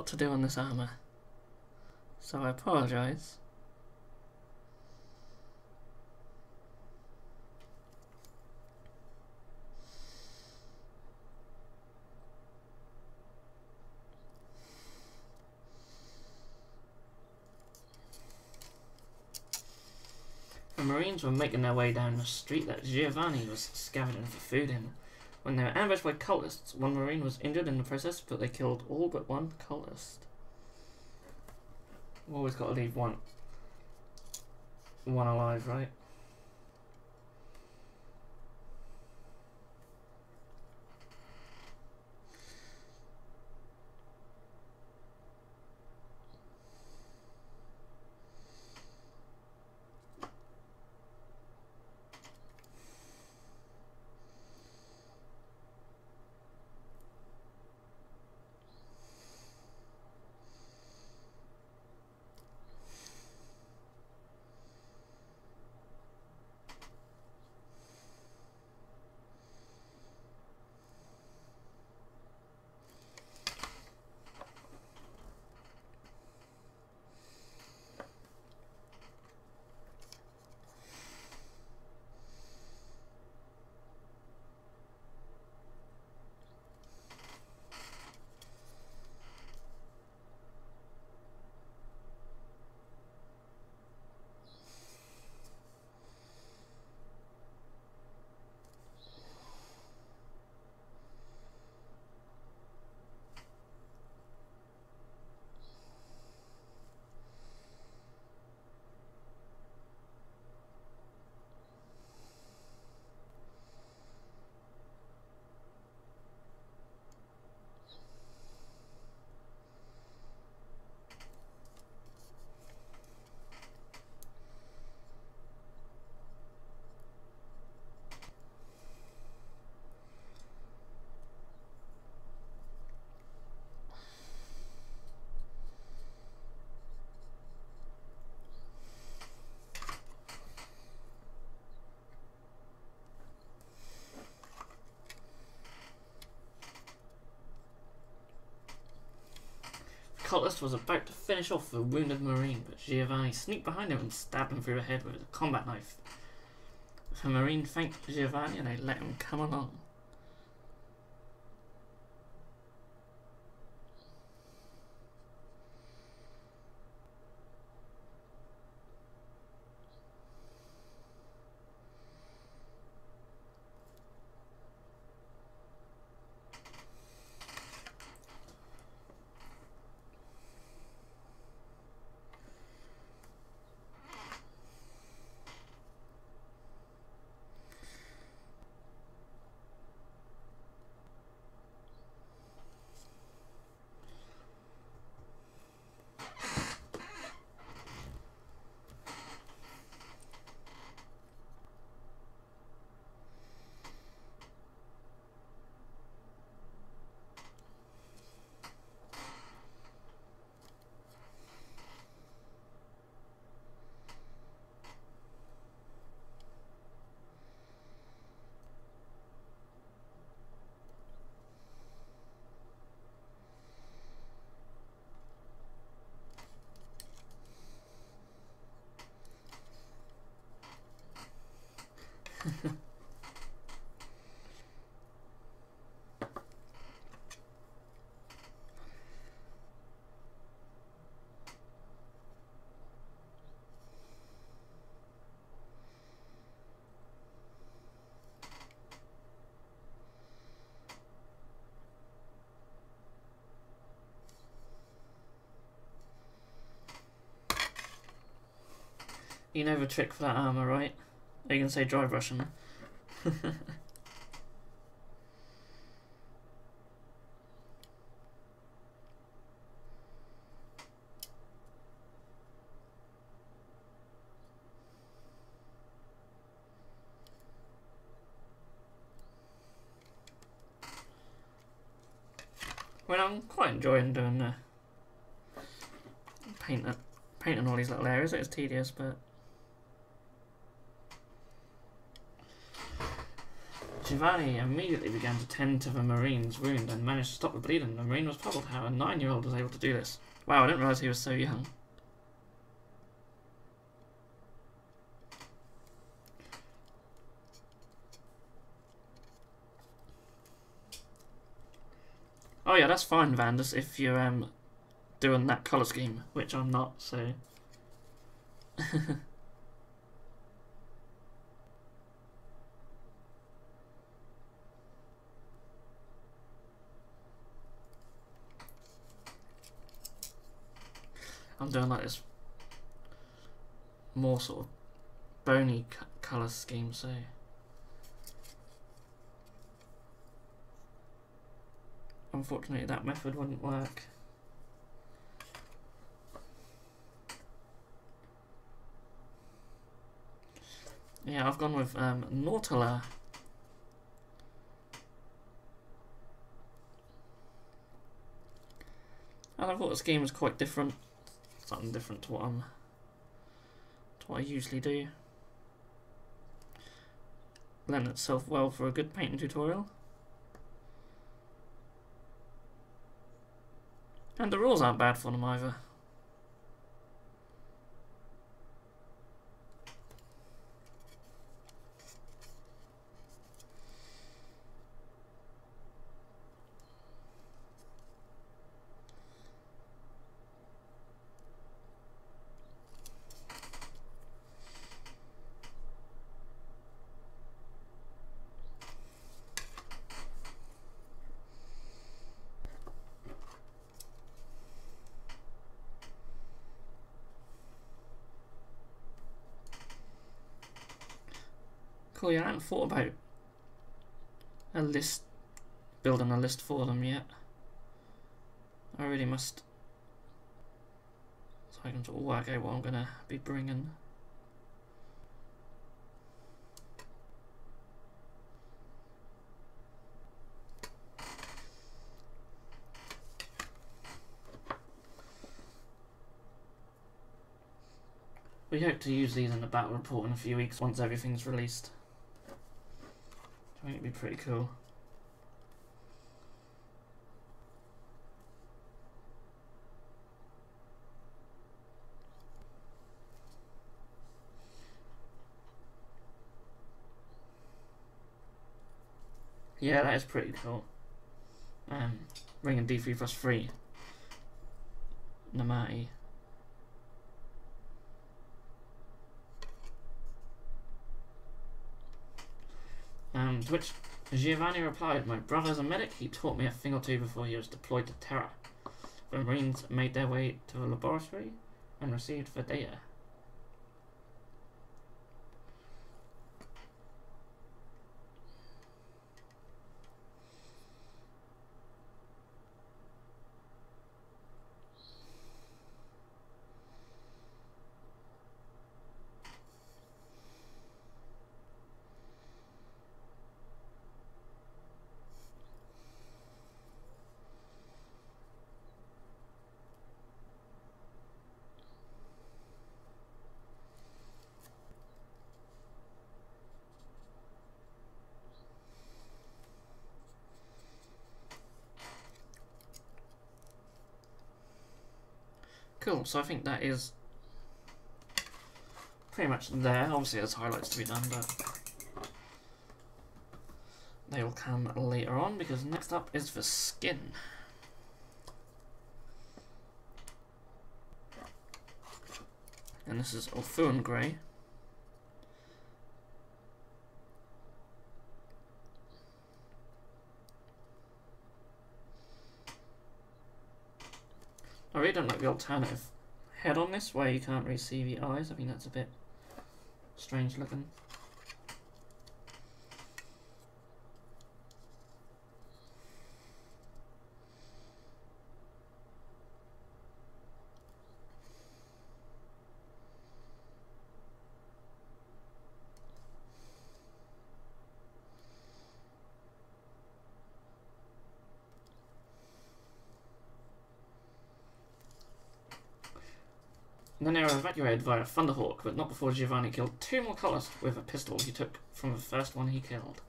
to do on this armour. So I apologise. The Marines were making their way down the street that Giovanni was scavenging for food in. When they were ambushed by cultists, one Marine was injured in the process, but they killed all but one cultist. We've always got to leave one alive, right? Cultist was about to finish off the wounded Marine, but Giovanni sneaked behind him and stabbed him through the head with a combat knife. The Marine thanked Giovanni and they let him come along. You know the trick for that armour, right? Are you going to say Drive Russian? Well, I'm quite enjoying doing the painting all these little areas. It's tedious, but Giovanni immediately began to tend to the Marine's wound and managed to stop the bleeding. The Marine was puzzled how a 9-year-old was able to do this. Wow, I didn't realise he was so young. Oh yeah, that's fine, Vandus, if you're doing that colour scheme, which I'm not, so... I'm doing like this more sort of bony colour scheme, so... Unfortunately, that method wouldn't work. Yeah, I've gone with Nautila. And I thought the scheme was quite different. Something different to what I usually do. Lent itself well for a good painting tutorial. And the rules aren't bad for them either. Cool, yeah, I haven't thought about a list, building a list for them yet. I really must, so I can sort of work out what I'm going to be bringing. We hope to use these in the battle report in a few weeks once everything's released. I think it'd be pretty cool. Yeah, that is pretty cool. Bringing D3+3. Namati. To which Giovanni replied, "My brother's a medic. He taught me a thing or two before he was deployed to Terra." The Marines made their way to a laboratory and received the data. Cool, so I think that is pretty much there. Obviously there's highlights to be done, but they will come later on, because next up is the skin. And this is Ulthuan Grey. I really don't like the alternative head on this, where you can't really see the eyes. I think that's a bit strange looking. Then they were evacuated via Thunderhawk, but not before Giovanni killed 2 more colours with a pistol he took from the first one he killed.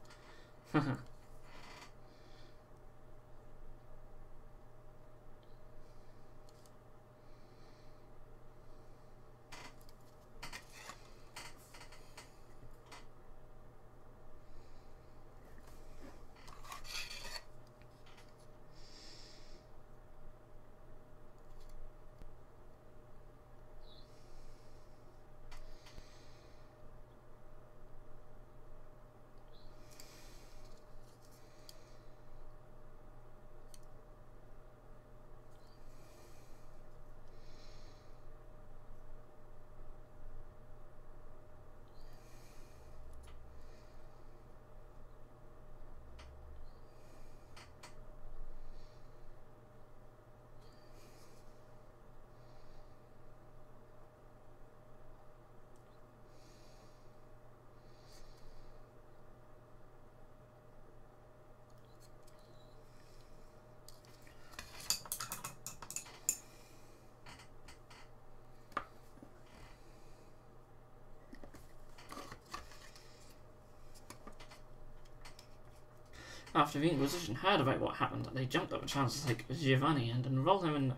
After the Inquisition heard about what happened, they jumped at the chance to take Giovanni and enroll him in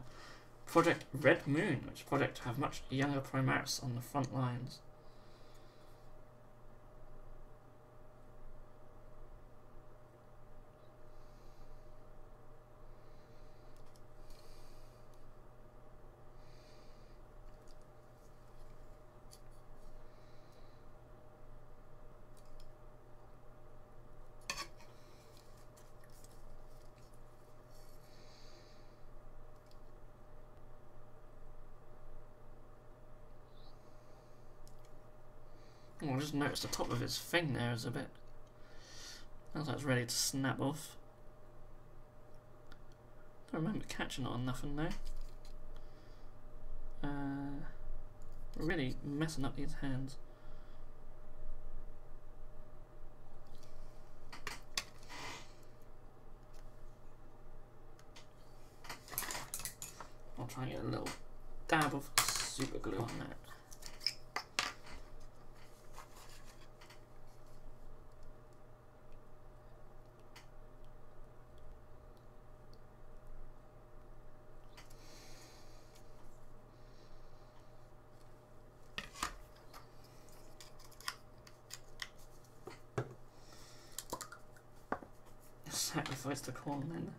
Project Red Moon, which project to have much younger Primaris on the front lines. Oh, I just noticed the top of his thing there is a bit... Sounds like it's ready to snap off. Don't remember catching it on nothing though. Really messing up these hands. I'll try and get a little dab of super glue on that. Sacrifice the corn then.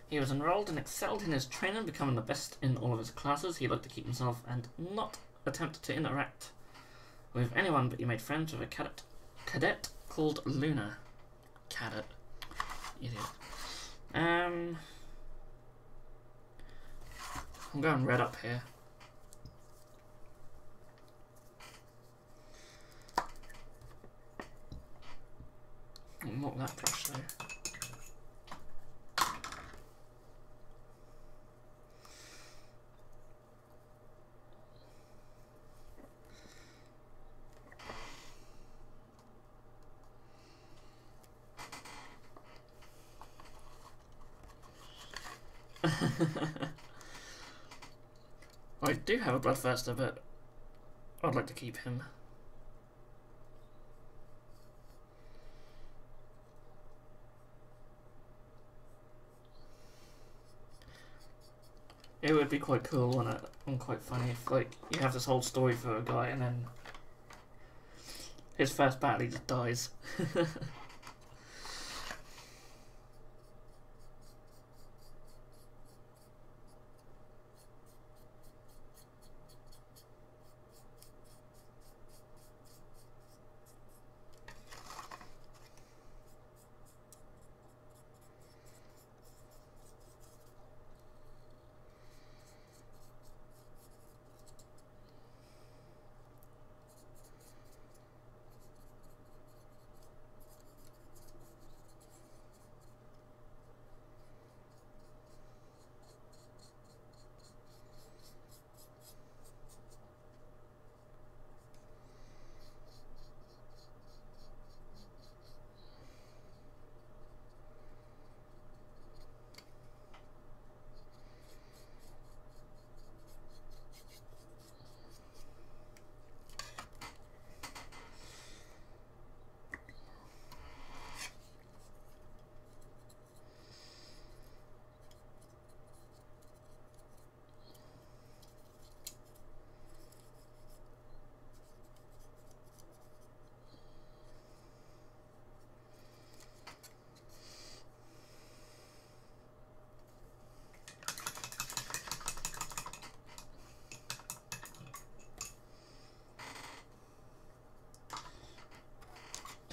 He was enrolled and excelled in his training, becoming the best in all of his classes. He liked to keep himself and not attempt to interact with anyone, but he made friends with a cadet called Luna. Cadet. Idiot. I'm going red up here. Not that brush though. I do have a Bloodthirster, but I'd like to keep him. It would be quite cool and quite funny if, like, you have this whole story for a guy and then his first battle he just dies.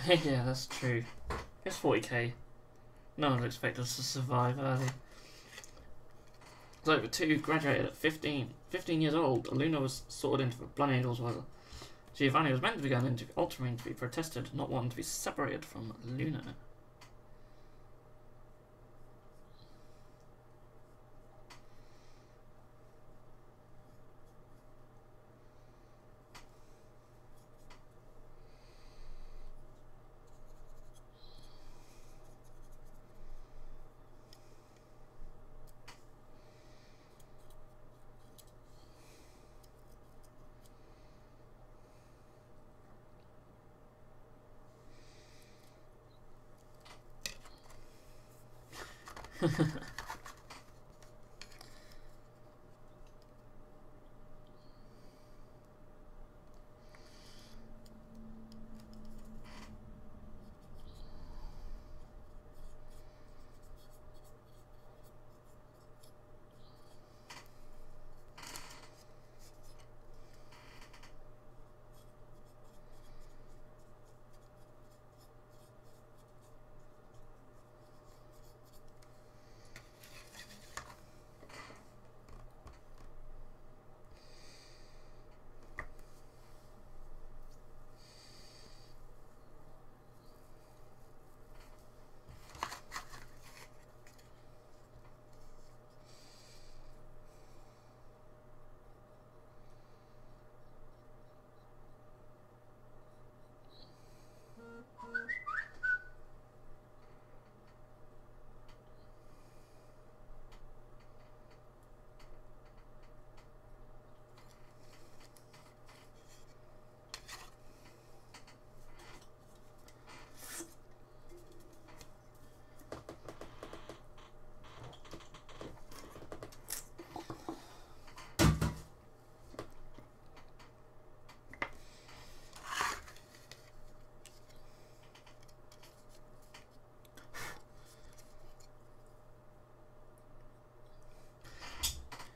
Yeah, that's true. It's 40k. No one would expect us to survive early. So, two graduated at 15 years old. Luna was sorted into Blood Angels while Giovanni was meant to be going into Ultramarine to be protested, not wanting to be separated from Luna.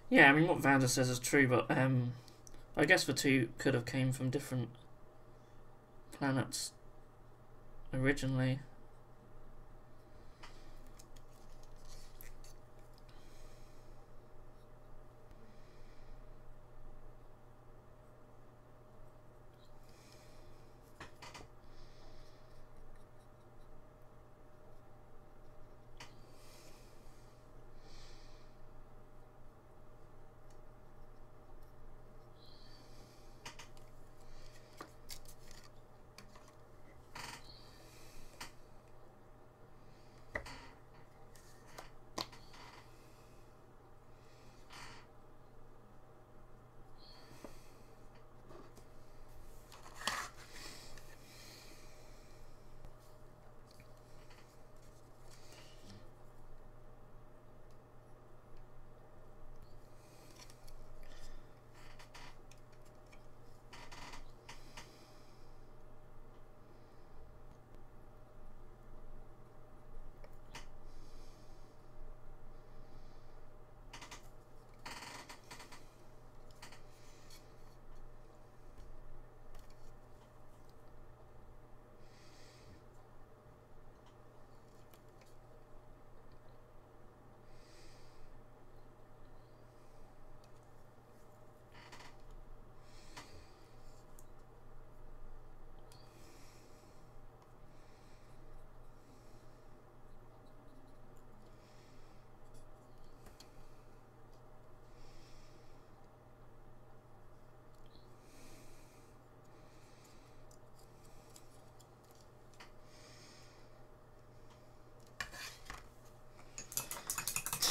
Yeah, I mean, what Vanda says is true, but I guess the two could have came from different planets originally.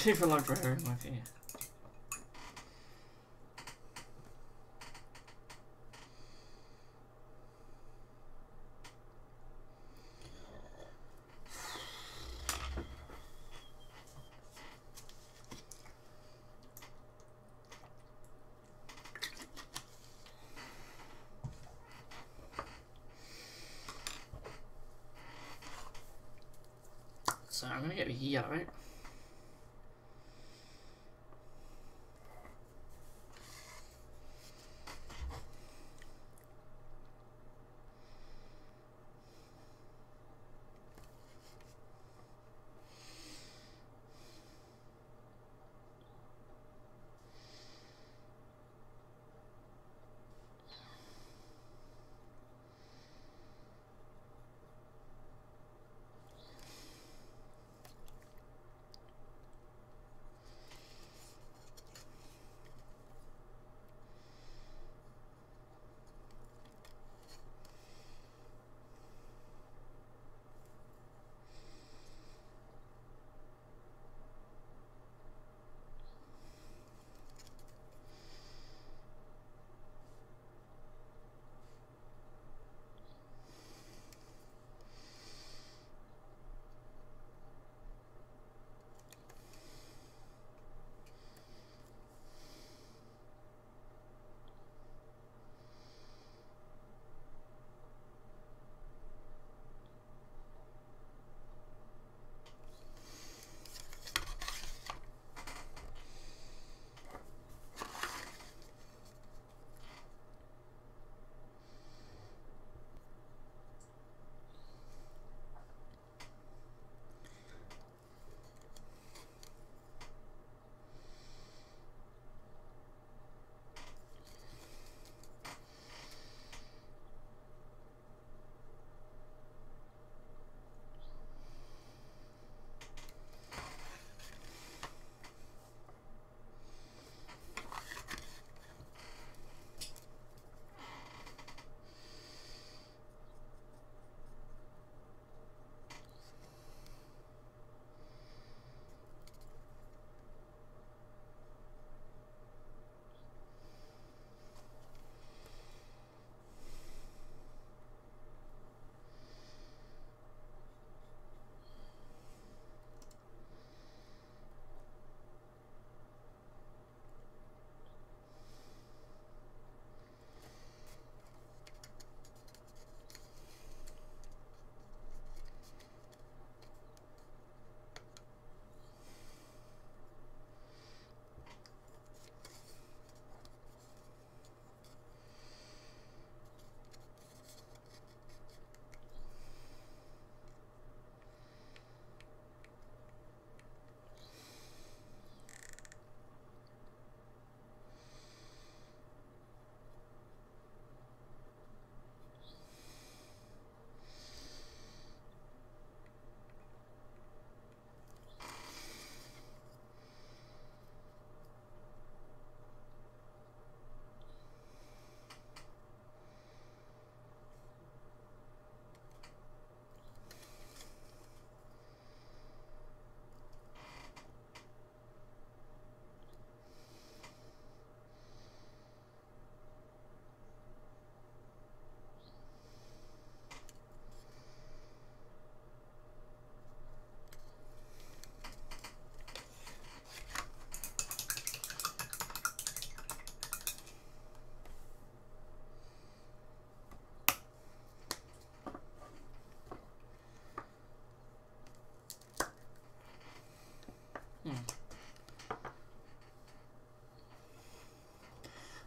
Super librarian, okay. So I'm gonna get a yellow.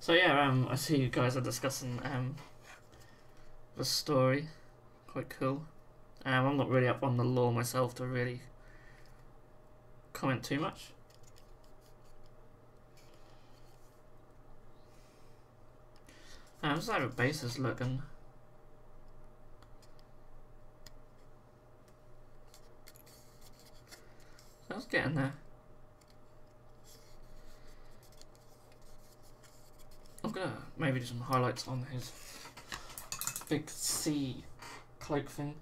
So yeah, I see you guys are discussing the story. Quite cool. I'm not really up on the lore myself to really comment too much. Just how the base is looking. I was getting there. I'm gonna maybe do some highlights on his big C cloak thing.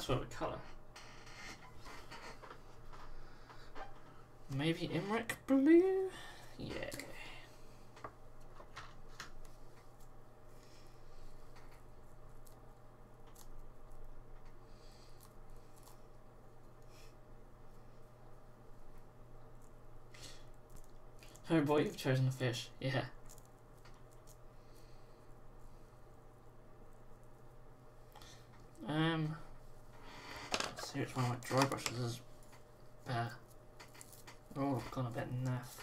nice word with colour. Maybe Imric blue? Yeah. Oh boy, you've chosen a fish. Yeah. Let's see which one of my dry brushes is better. Oh, I've gone a bit naff.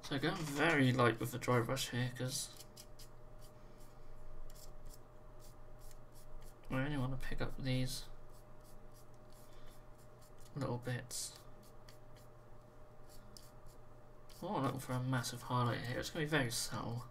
So going very light with the dry brush here because I only want to pick up these little bits. Oh, I'm looking for a massive highlight here. It's going to be very subtle.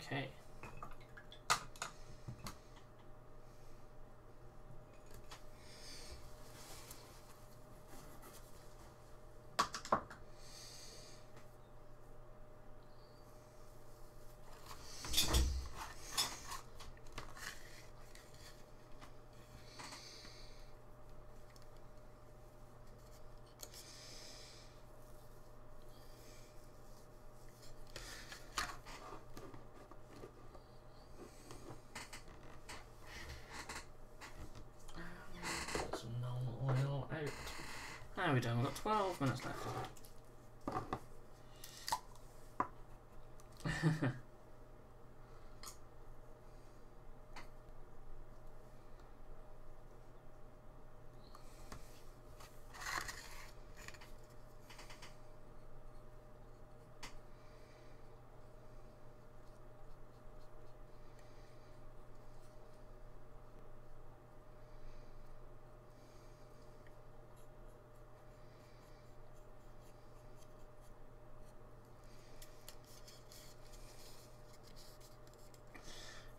Okay. How are we doing? We've got 12 minutes left.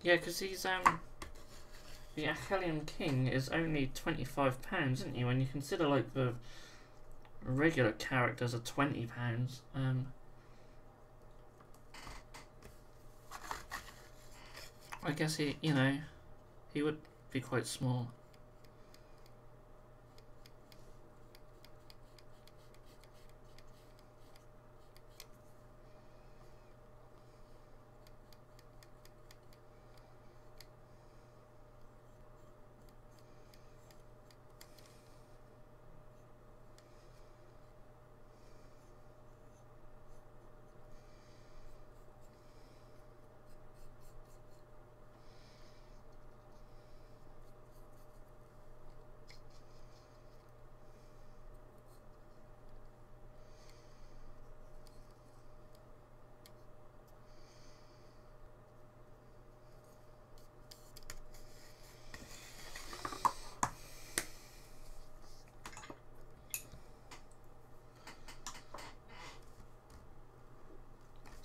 Yeah, because he's the Achelian King is only £25, isn't he? When you consider like the regular characters are £20. I guess he, you know, he would be quite small.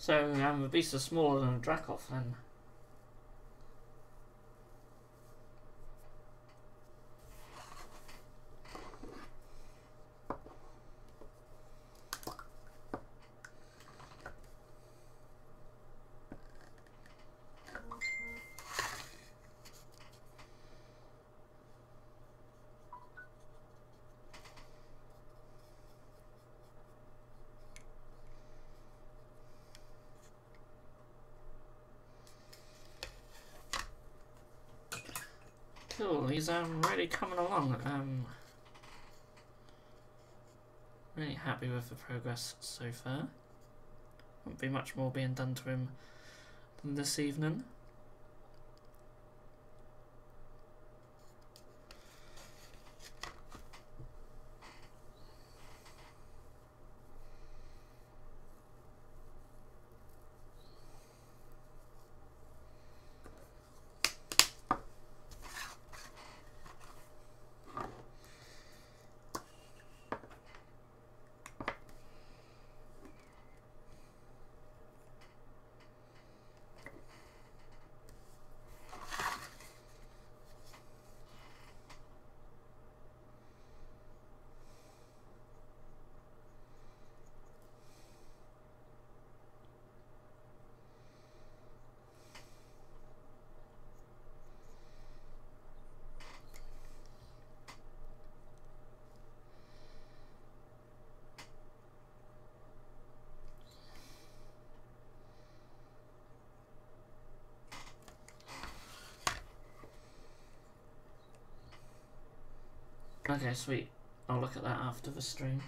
So the beast is smaller than a Dracoth then. Cool, he's really coming along. Really happy with the progress so far. Won't be much more being done to him than this evening. Okay, sweet. I'll look at that after the stream.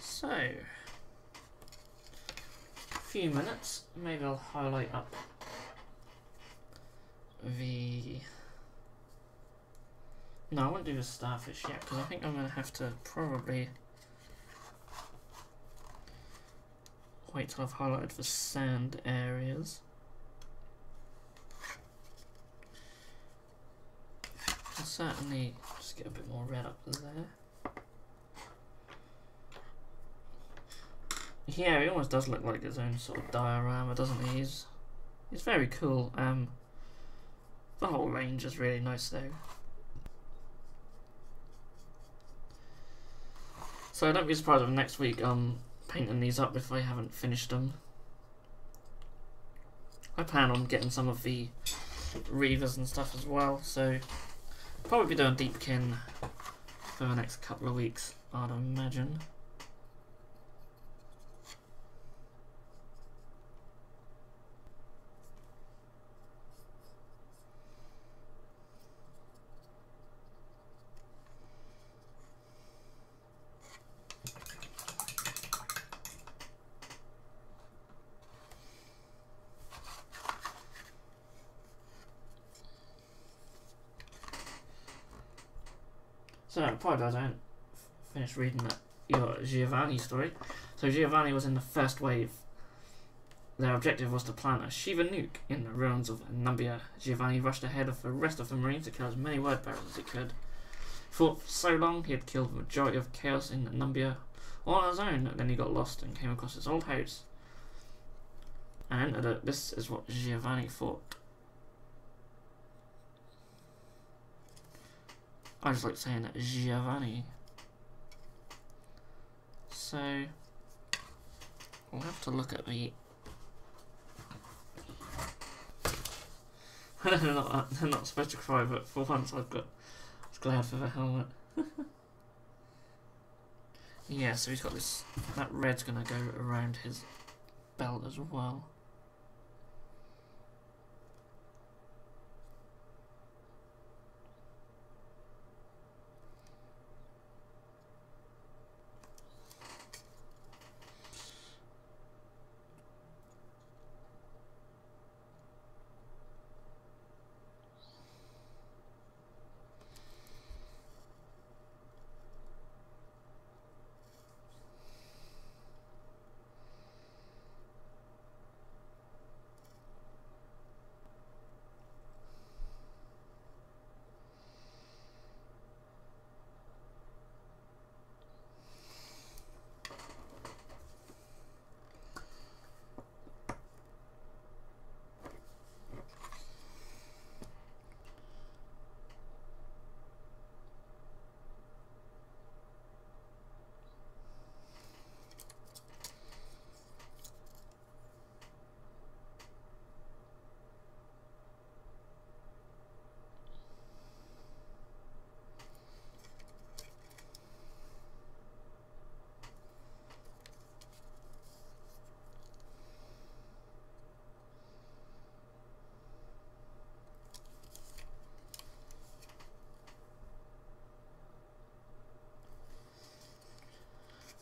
So, a few minutes, maybe I'll highlight up the... No, I won't do the starfish yet, because I think I'm going to have to probably wait till I've highlighted the sand areas. I'll certainly just get a bit more red up there. Yeah, he almost does look like his own sort of diorama, doesn't he? He's very cool. The whole range is really nice though. So don't be surprised if next week I'm painting these up if I haven't finished them. I plan on getting some of the reavers and stuff as well, so probably be doing Deepkin for the next couple of weeks, I'd imagine. So probably I don't finish reading your Giovanni story. So Giovanni was in the first wave. Their objective was to plant a Shiva nuke in the ruins of Numbia. Giovanni rushed ahead of the rest of the Marines to kill as many word bearers as he could. Fought for so long he had killed the majority of chaos in Numbia all on his own. Then he got lost and came across his old house and entered it. This is what Giovanni thought. I just like saying that, Giovanni. So we'll have to look at the. they're not supposed to cry, but for once I was glad for the helmet. Yeah, so he's got this, that red's gonna go around his belt as well.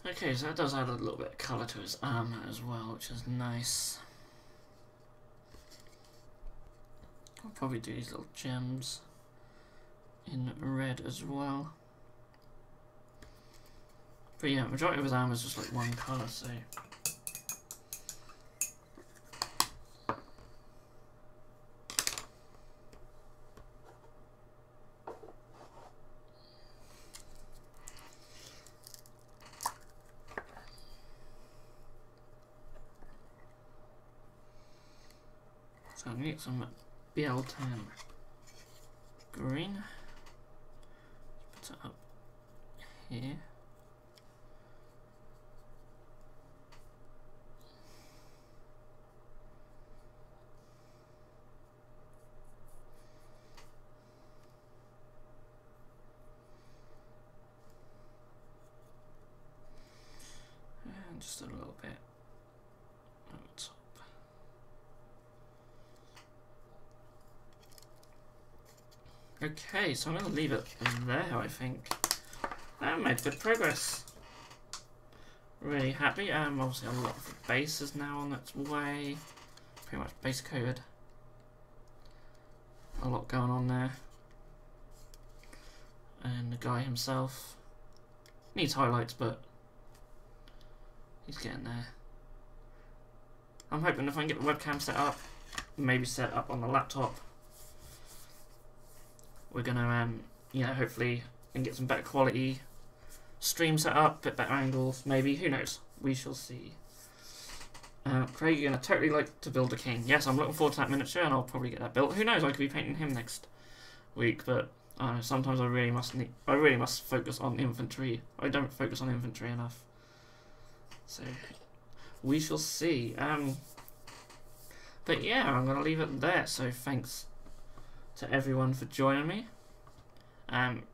Okay, so that does add a little bit of colour to his armour as well, which is nice. I'll probably do these little gems in red as well. But yeah, majority of his armour is just like one colour, so... So I'm going to get some BL10 green. Put it up here. And just a little bit over top. Okay, so I'm going to leave it there, I think. I made good progress. Really happy. Obviously a lot of the base is now on its way. Pretty much base code. A lot going on there. And the guy himself needs highlights, but he's getting there. I'm hoping if I can get the webcam set up, maybe set up on the laptop, we're gonna, you know, hopefully and get some better quality stream set up, bit better angles, maybe, who knows? We shall see. Craig, you're gonna totally like to build a king. Yes, I'm looking forward to that miniature, and I'll probably get that built. Who knows? I could be painting him next week, but I don't know, sometimes I really must focus on infantry. I don't focus on infantry enough. So we shall see. But yeah, I'm gonna leave it there. So thanks to everyone for joining me.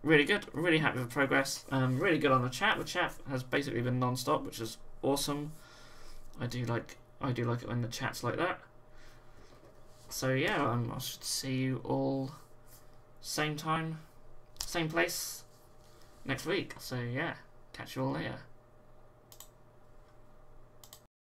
Really good, really happy with progress. Really good on the chat. The chat has basically been non-stop, which is awesome. I do like it when the chat's like that. So yeah, I should see you all same time, same place next week. So yeah, catch you all later.